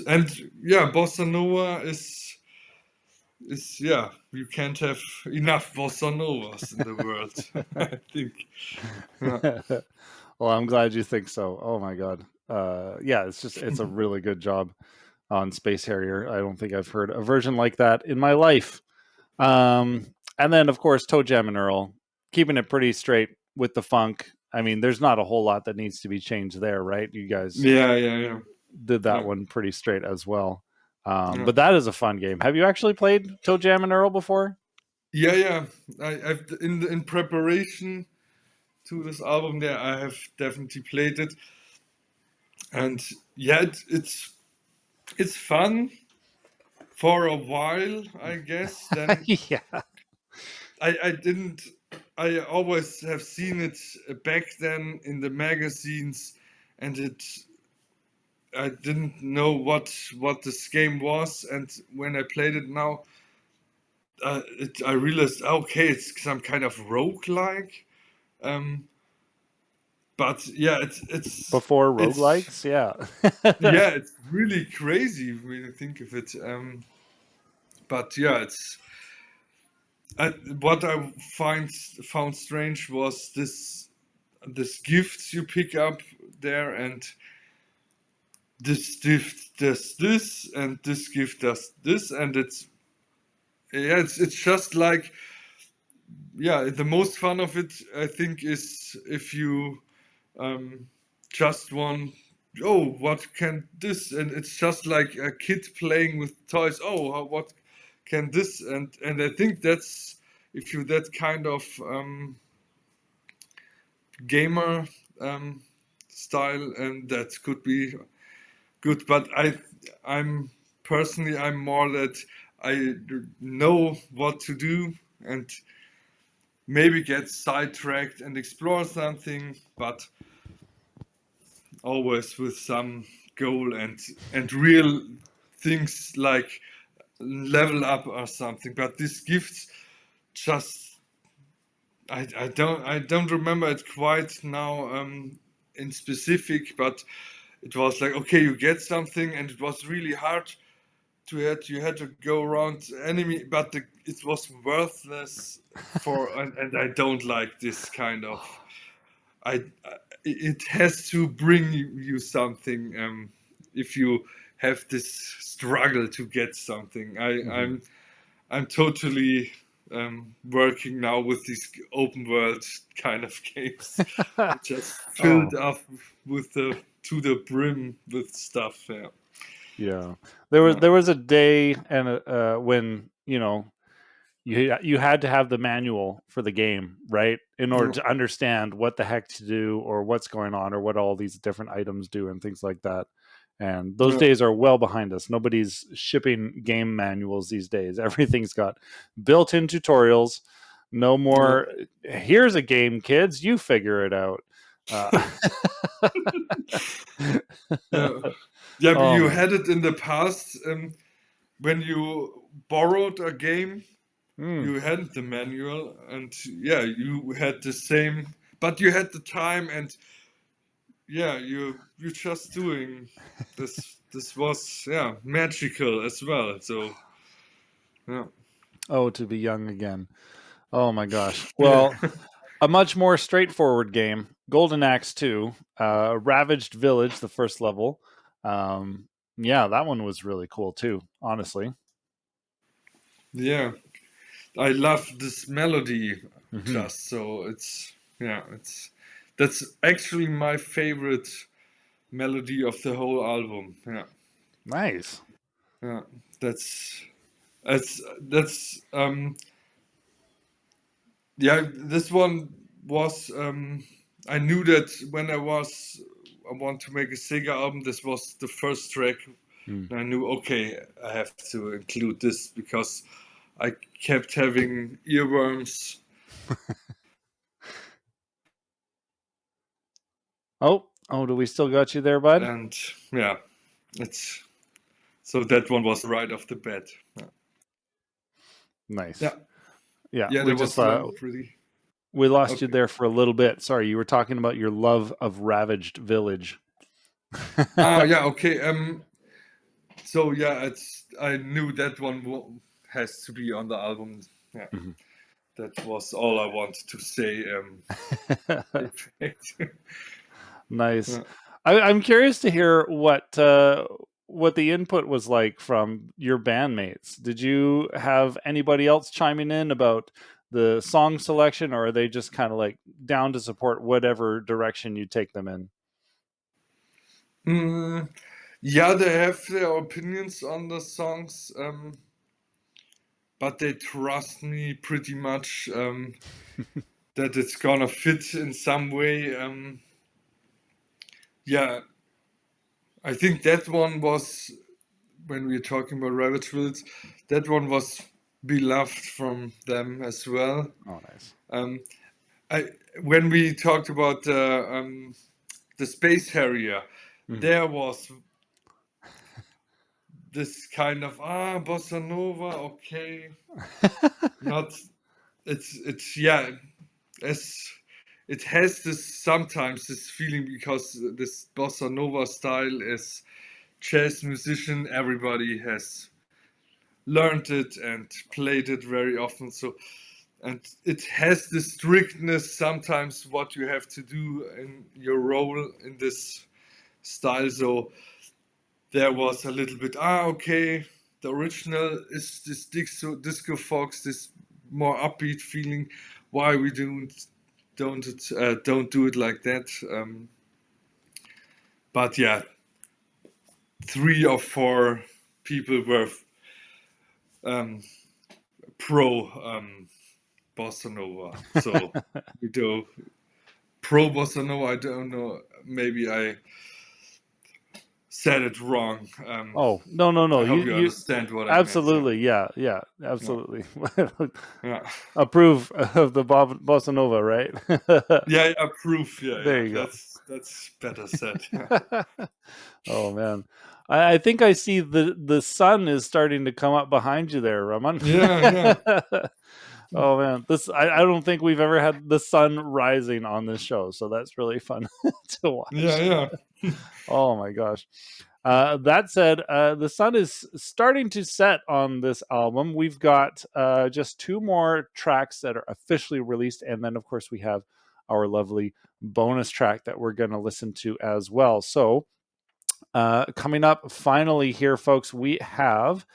and yeah, bossa nova is yeah, you can't have enough bossa novas in the world. I think. Yeah. Well, I'm glad you think so. Oh my god. Yeah, it's a really good job on Space Harrier. I don't think I've heard a version like that in my life. And then of course Toe Jam and Earl, keeping it pretty straight with the funk. I mean, there's not a whole lot that needs to be changed there, right? You guys Yeah. did that Yeah. one pretty straight as well. Yeah. But that is a fun game. Have you actually played Toe Jam and Earl before? Yeah. I've in preparation to this album there, I have definitely played it, and yeah, it's fun for a while, I guess. Then Yeah. I didn't. I always have seen it back then in the magazines, and it. I didn't know what this game was, and when I played it now, I realized okay, it's some kind of roguelike. Um, but yeah, Before it's roguelikes, yeah. yeah, it's really crazy when you think of it. But yeah, what I found strange was this gifts you pick up there, and this gift does this, and this gift does this, and it's just like, yeah, the most fun of it, I think, is if you um, just want, oh, what can this, and it's just like a kid playing with toys. Oh, what can this, and I think that's, if you that kind of gamer um, style, and that could be good. But I'm more that I know what to do, and maybe get sidetracked and explore something, but always with some goal, and real things like level up or something. But these gifts, just I don't remember it quite now in specific, but it was like, okay, you get something, and it was really hard to you had to go around enemy, but it was worthless for, and I don't like this kind of, it has to bring you something, if you have this struggle to get something. Hmm. I'm totally working now with these open world kind of games, just Oh, filled up with the to the brim with stuff. Yeah, yeah. yeah, There was a day and when you had to have the manual for the game, right, in order yeah, to understand what the heck to do or what's going on or what all these different items do and things like that. And those yeah. days are well behind us. Nobody's shipping game manuals these days. Everything's got built-in tutorials. No Yeah. more. Here's a game, kids. You figure it out. Uh, Yeah. Yeah, but oh you man. had it in the past, when you borrowed a game, Mm. you had the manual, and yeah, you had the same, but you had the time, and yeah, you just doing this. This was, yeah, magical as well. So yeah, Oh, to be young again. Oh my gosh. yeah, Well, a much more straightforward game, Golden Axe 2, Ravaged Village, the first level. Yeah, that one was really cool too, honestly. yeah. I love this melody, Hmm. just so it's, yeah, it's that's actually my favorite melody of the whole album. Yeah, Nice. yeah. That's that's yeah. This one was, I knew that when I want to make a Sega album. This was the first track. Mm. And I knew, okay, I have to include this because I kept having earworms, Oh, do we still got you there, bud? and yeah, it's so that one was right off the bat. Yeah, Nice. yeah, Yeah, yeah, we that just was pretty we lost you okay. there for a little bit. Sorry, you were talking about your love of Ravaged Village. Ah, yeah, okay. So yeah, it's I knew that one has to be on the album. Yeah, Mhm. that was all I wanted to say. In fact. Nice. Yeah. I'm curious to hear what the input was like from your bandmates. Did you have anybody else chiming in about the song selection, or are they just kind of like down to support whatever direction you take them in? Mm, yeah, they have their opinions on the songs, but they trust me pretty much, that it's gonna fit in some way. Yeah, I think that one was, when we are talking about Rabbit Fields, that one was beloved from them as well. Oh, nice. Um, I when we talked about the Space Harrier, Mhm. there was this kind of, bossa nova, okay, not, it's yeah, as it has this sometimes this feeling, because this bossa nova style, as jazz musician, everybody has learned it and played it very often. So, and it has the strictness sometimes what you have to do in your role in this style. So there was a little bit, okay, the original is this disco fox, this more upbeat feeling. Why we don't do it like that? But yeah, 3 or 4 people were um, pro bossa nova. So we do pro bossa nova. I don't know. Maybe I said it wrong. Oh, no, no, no. I hope you You understand what I meant. So absolutely, yeah, yeah, yeah, absolutely. yeah, Approve of the bossa nova, right? yeah. Approve. Yeah, There yeah. you That's better said. Yeah, go. Oh man, I think I see the sun is starting to come up behind you there, Raman. yeah, yeah, Oh man, I don't think we've ever had the sun rising on this show, so that's really fun to yeah, watch. yeah. Oh my gosh. That said, the sun is starting to set on this album. We've got just 2 more tracks that are officially released, and then, of course, we have our lovely bonus track that we're going to listen to as well. So, coming up finally here, folks, we have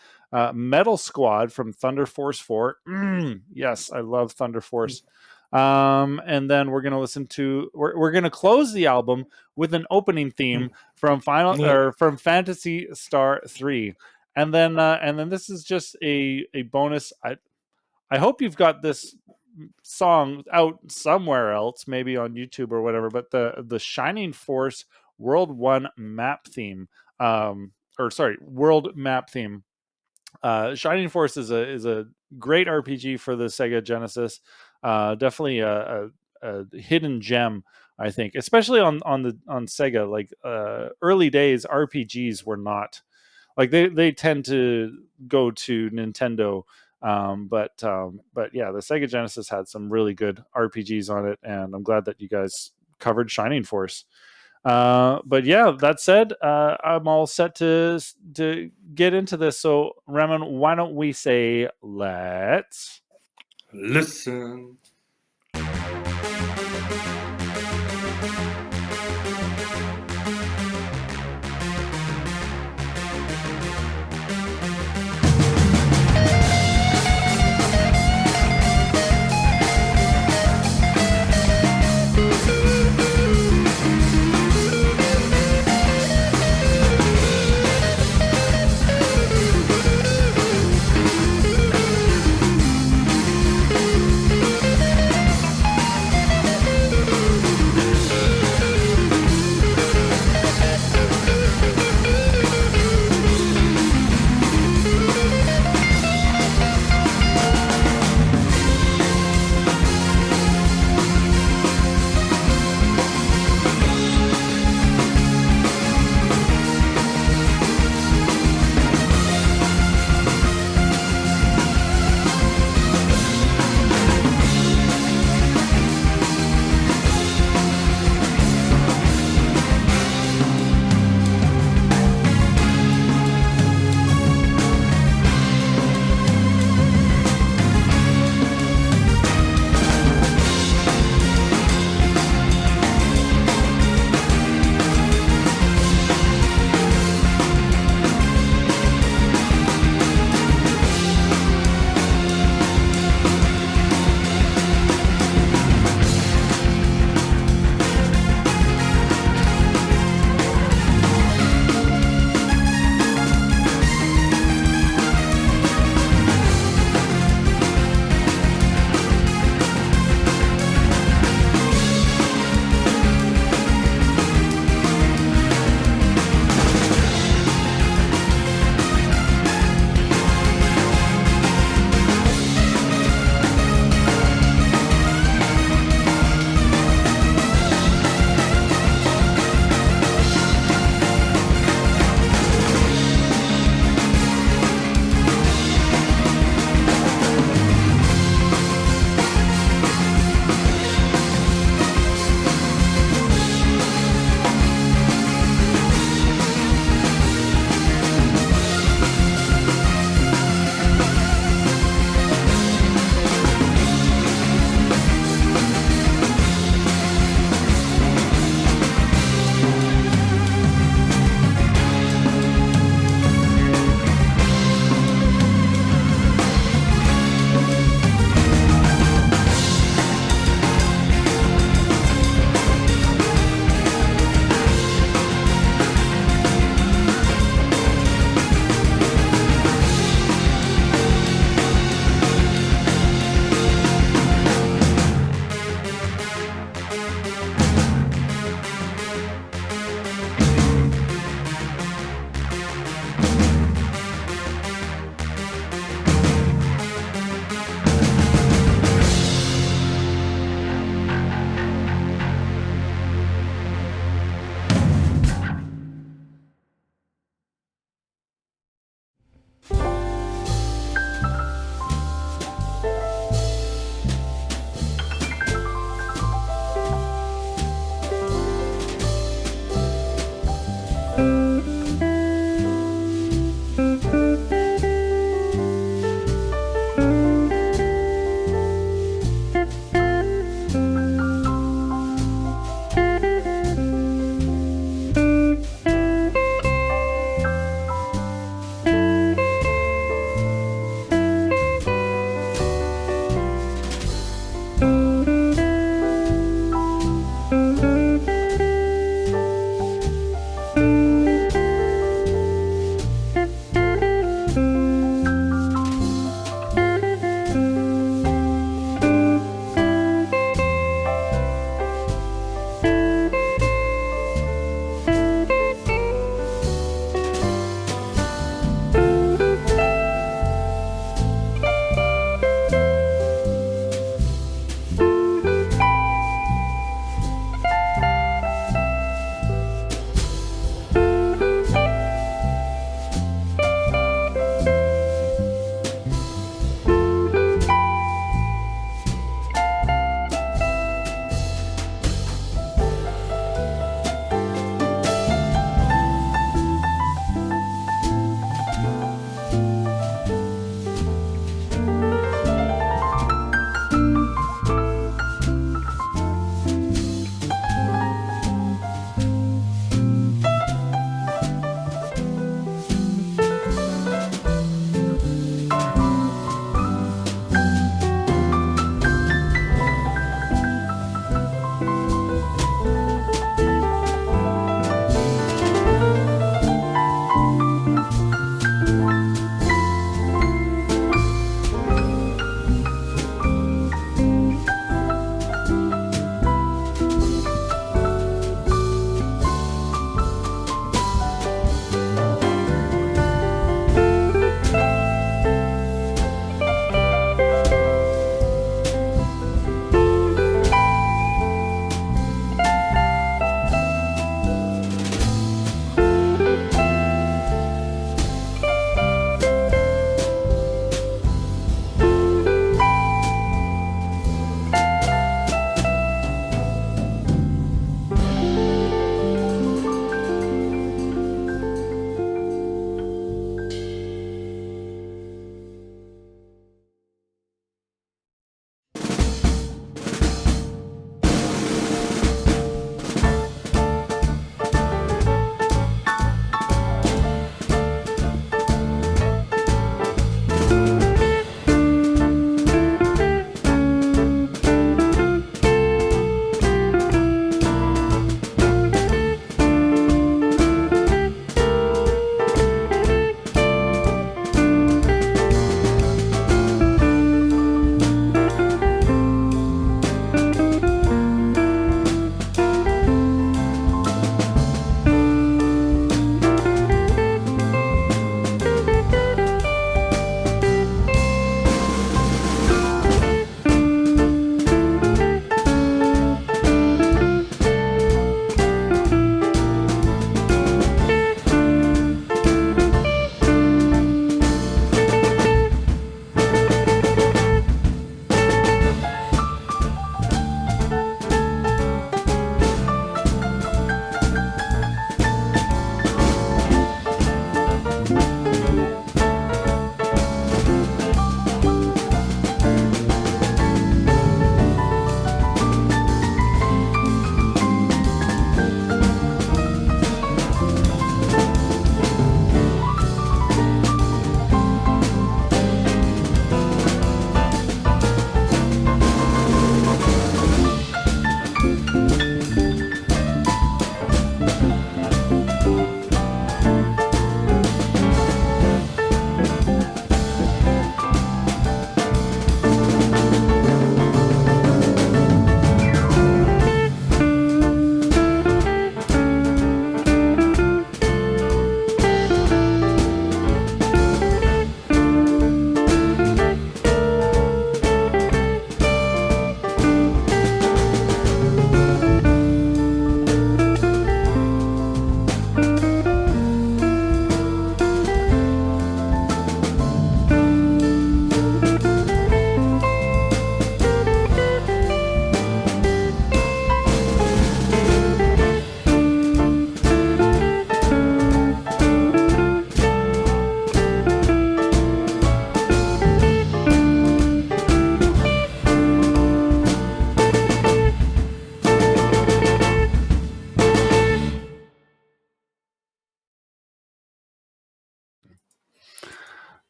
Metal Squad from Thunder Force 4. Yes, I love Thunder Force. And then we're going to listen to, we're going to close the album with an opening theme from Yeah. from Phantasy Star 3. And then this is just a bonus. I hope you've got this song out somewhere else, maybe on YouTube or whatever, but the Shining Force World 1 map theme, or sorry, world map theme. Shining Force is a great RPG for the Sega Genesis. Definitely a hidden gem, I think, especially on Sega. Like early days, RPGs were not like they tend to go to Nintendo. But yeah, the Sega Genesis had some really good RPGs on it, and I'm glad that you guys covered Shining Force. But yeah, that said, I'm all set to get into this. So, Raman, why don't we say let's Listen.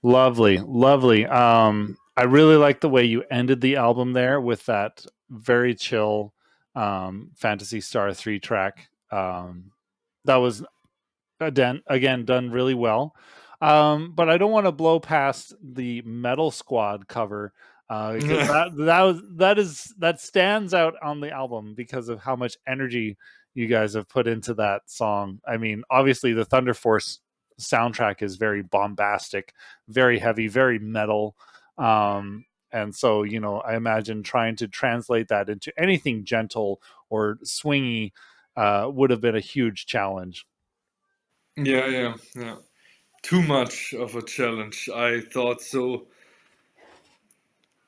Lovely, lovely. I really like the way you ended the album there with that very chill Phantasy Star 3 track. That was again done really well. But I don't want to blow past the Metal Squad cover because that stands out on the album because of how much energy you guys have put into that song. I mean, obviously the Thunder Force soundtrack is very bombastic, very heavy, very metal. And so, I imagine trying to translate that into anything gentle or swingy would have been a huge challenge. Yeah, yeah, yeah. Too much of a challenge. I thought so.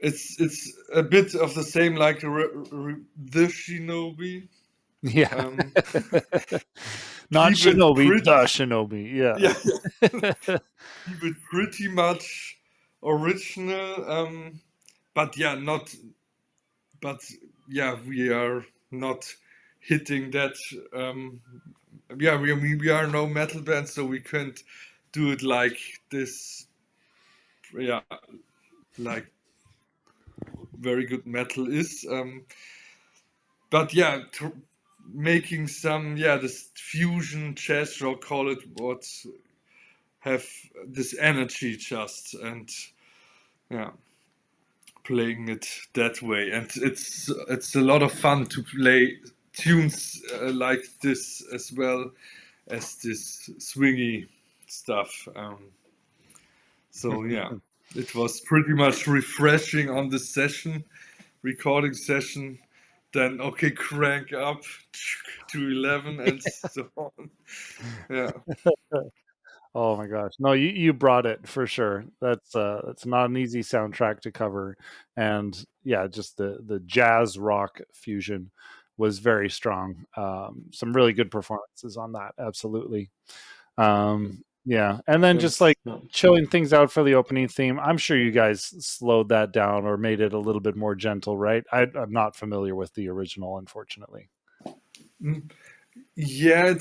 It's a bit of the same like the Shinobi. Yeah. Um, Not keep it Shinobi, pretty. the Shinobi. Yeah, Yeah. yeah. Keep it pretty much original. But yeah, not. But yeah, we are not hitting that. Um, yeah, we are no metal band, so we can't do it like this. Yeah, like very good metal is. But yeah, making some this fusion jazz rock, call it what, have this energy just, and yeah, playing it that way, and it's a lot of fun to play tunes like this as well as this swingy stuff. So yeah, it was pretty much refreshing on the session, recording session. Then okay, crank up to 11 and so on. Yeah. Oh my gosh. No, you brought it for sure. That's not an easy soundtrack to cover. And yeah, just the jazz rock fusion was very strong. Some really good performances on that. Absolutely. Yeah. And then just Thanks. like Yeah. chilling things out for the opening theme. I'm sure you guys slowed that down or made it a little bit more gentle, right? I'm not familiar with the original, unfortunately. Mm, yeah,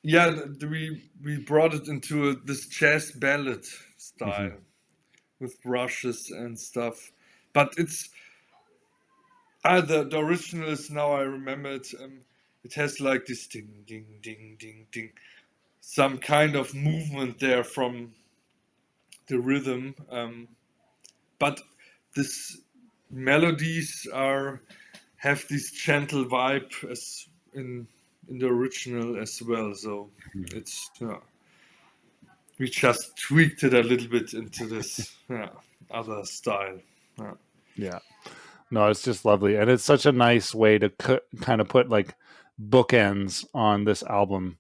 we brought it into this jazz ballad Hmm. style with brushes and stuff. But it's the original is, now I remember it. It has like this ding ding ding ding ding, some kind of movement there from the rhythm. But this melodies are have this gentle vibe as in the original as well. So it's we just tweaked it a little bit into this other style. Yeah. Yeah. No, it's just lovely, and it's such a nice way to kind of put like bookends on this album.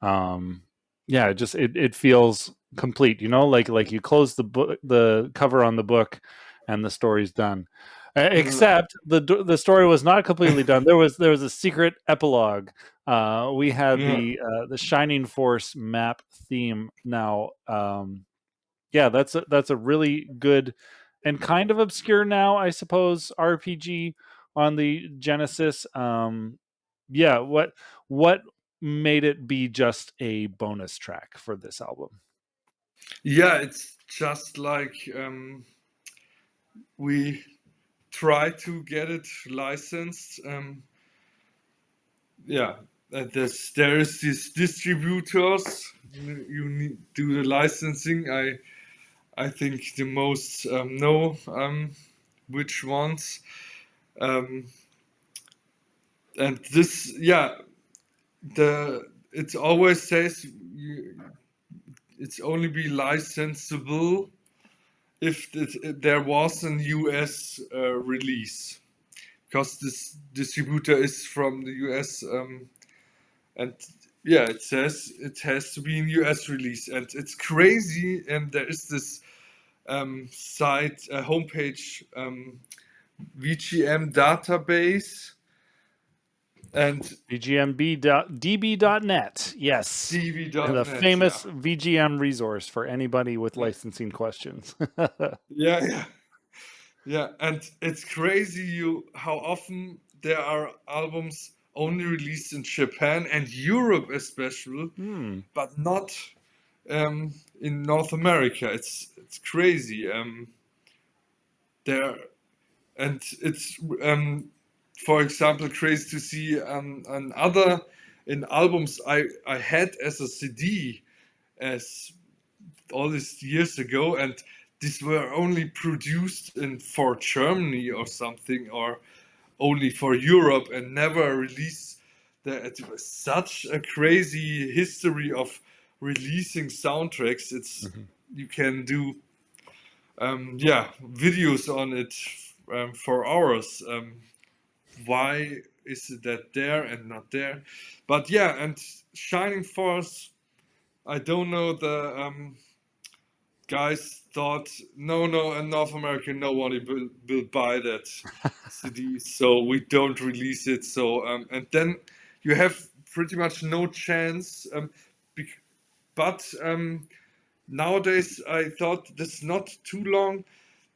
Um, yeah, it feels complete. Like you close the cover on the book, and the story's done. Except the story was not completely done. There was a secret epilogue. We had Yeah. the Shining Force map theme now. Yeah, that's a really good and kind of obscure now, I suppose, RPG on the Genesis. Yeah, what made it be just a bonus track for this album? Yeah, it's just like we try to get it licensed. Yeah, there is these distributors. You need do the licensing. I think the most know which ones. Um, and this, yeah, the it always says it's only be licensable if there was an US release, because this distributor is from the US, and yeah, it says it has to be in US release, and it's crazy. And there is this site, homepage, VGM database, and VGMB.db.net. Yes. The dv.net. Yeah, famous VGM resource for anybody with yeah, licensing questions. yeah, yeah. Yeah, and it's crazy you how often there are albums only released in Japan and Europe especially, Hmm. but not in North America. It's crazy. There and it's for example crazy to see another in albums I had as a CD as all these years ago, and these were only produced in for Germany or something, or only for Europe, and never released. It was such a crazy history of releasing soundtracks. It's Mhm. you can do videos on it for hours. Why is it that there and not there? But yeah, and Shining Force, I don't know, the guys thought, no, in North America, no one will buy that CD, so we don't release it. So, and then you have pretty much no chance. But nowadays, I thought that's not too long.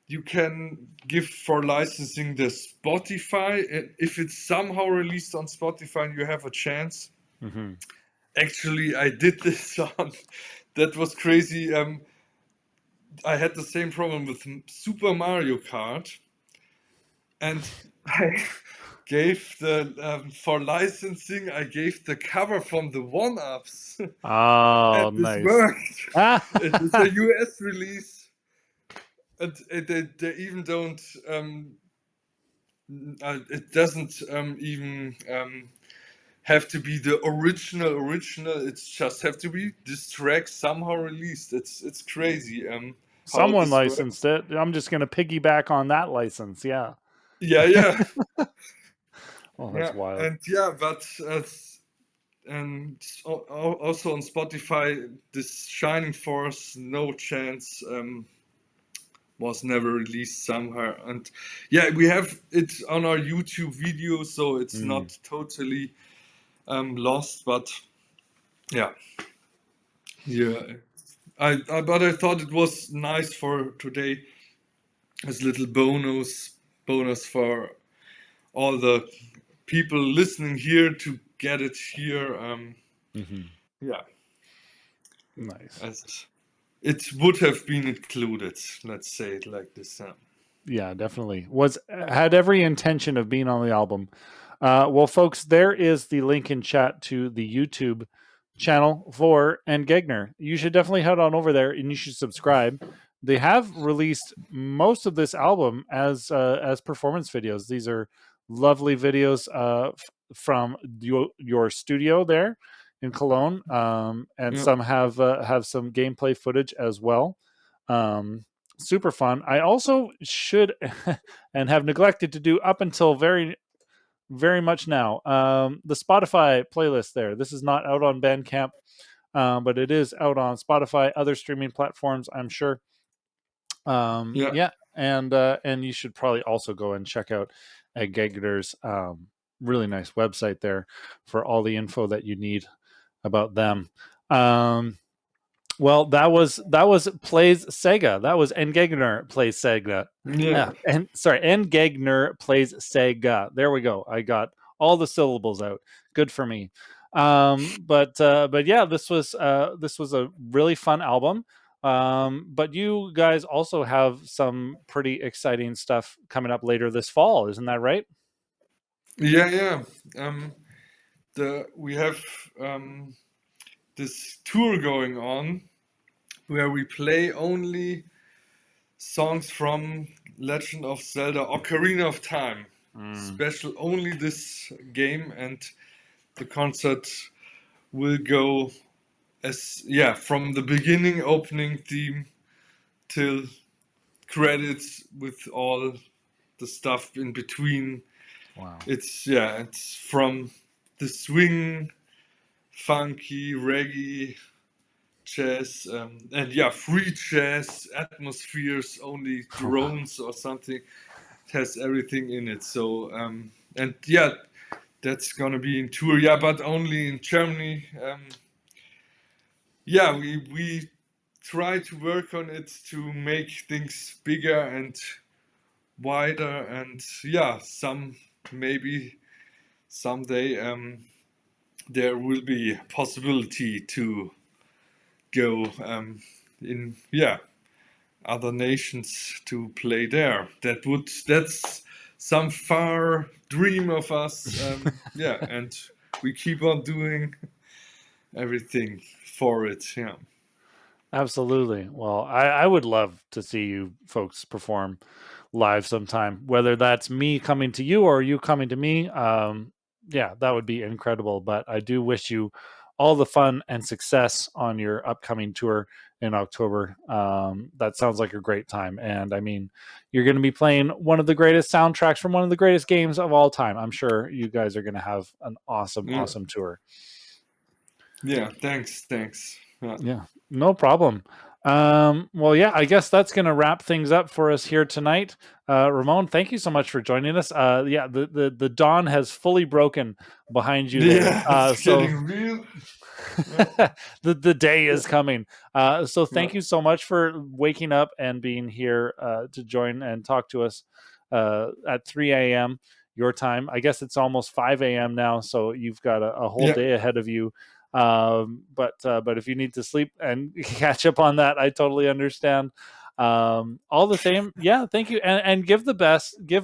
You can give for licensing the Spotify. If it's somehow released on Spotify, you have a chance. Mhm. Actually, I did this on. That was crazy. I had the same problem with Super Mario Kart, and I gave the for licensing. I gave the cover from the One Ups, and Oh, this nice. worked. It is a US release, and they even don't. It doesn't even have to be the original. It's just have to be this track somehow released. It's crazy how Someone this works. licensed it. I'm just going to piggyback on that license. Yeah. Yeah, Oh, that's yeah, wild. and yeah, but and also on Spotify, this Shining Force, No Chance, was never released somehow, and yeah, we have it on our YouTube video, so it's Mm. not totally lost, but yeah, yeah. But I thought it was nice for today as little bonus for all the people listening here to get it here. Hmm. Yeah, Nice. as it would have been included. Let's say it like this. Yeah, definitely. Was had every intention of being on the album. Well, folks, there is the link in chat to the YouTube channel for Endgegner. You should definitely head on over there and you should subscribe. They have released most of this album as performance videos. These are lovely videos from your studio there in Cologne, and Yeah, some have some gameplay footage as well. Super fun. I also should and have neglected to do up until very much now. The Spotify playlist there. This is not out on Bandcamp, but it is out on Spotify, other streaming platforms, I'm sure. yeah, Yeah, and you should probably also go and check out Gagner's really nice website there for all the info that you need about them. Um, well, that was plays Sega. That was Endgegner plays Sega. yeah, And sorry, Endgegner plays Sega. There we go. I got all the syllables out. Good for me. But yeah, this was a really fun album. But you guys also have some pretty exciting stuff coming up later this fall, isn't that right? yeah. The we have um, this tour going on where we play only songs from Legend of Zelda Ocarina of Time. Mm, Special only this game, and the concert will go as from the beginning opening theme till credits with all the stuff in between. wow. It's from the swing, funky, reggae, jazz, and free jazz atmospheres, only Wow. drones or something. It has everything in it. So and yeah, that's gonna be in tour. Yeah, but only in Germany. We try to work on it to make things bigger and wider, and some maybe someday there will be a possibility to go in other nations to play there. That's some far dream of us. And we keep on doing everything for it. Yeah. Absolutely. Well, I would love to see you folks perform live sometime, whether that's me coming to you or you coming to me. Yeah, that would be incredible. But I do wish you all the fun and success on your upcoming tour in October. That sounds like a great time. And I mean, you're going to be playing one of the greatest soundtracks from one of the greatest games of all time. I'm sure you guys are going to have an awesome, Yeah. awesome tour. Yeah. Thanks. Yeah. Yeah, no problem. Well, yeah, I guess that's going to wrap things up for us here tonight. Ramon, thank you so much for joining us. Yeah, the dawn has fully broken behind you there. Yeah. It's So getting real. Yeah. the day Yeah. is coming. So Yeah. thank you so much for waking up and being here to join and talk to us at 3 a.m. your time. I guess it's almost 5 a.m. now, so you've got a whole Yeah. day ahead of you. But if you need to sleep and catch up on that, I totally understand. All the same, yeah, thank you, and give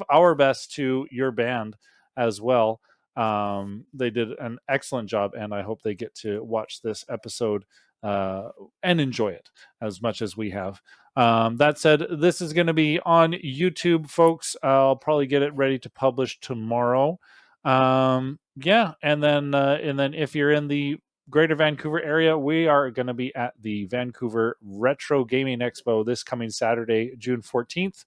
our best to your band as well. They did an excellent job, and I hope they get to watch this episode uh, and enjoy it as much as we have. That said, this is going to be on YouTube, folks. I'll probably get it ready to publish tomorrow. Yeah, and then if you're in the Greater Vancouver area, we are going to be at the Vancouver Retro Gaming Expo this coming Saturday, June 14th.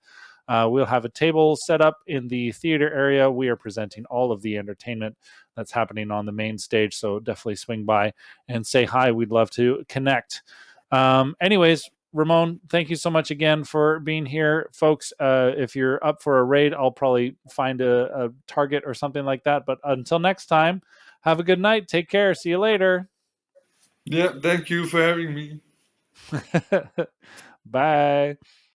We'll have a table set up in the theater area. We are presenting all of the entertainment that's happening on the main stage, so definitely swing by and say hi. We'd love to connect. Anyways, Ramon, thank you so much again for being here, folks. If you're up for a raid, I'll probably find a target or something like that. But until next time, have a good night. Take care. See you later. Yeah. Thank you for having me. Bye.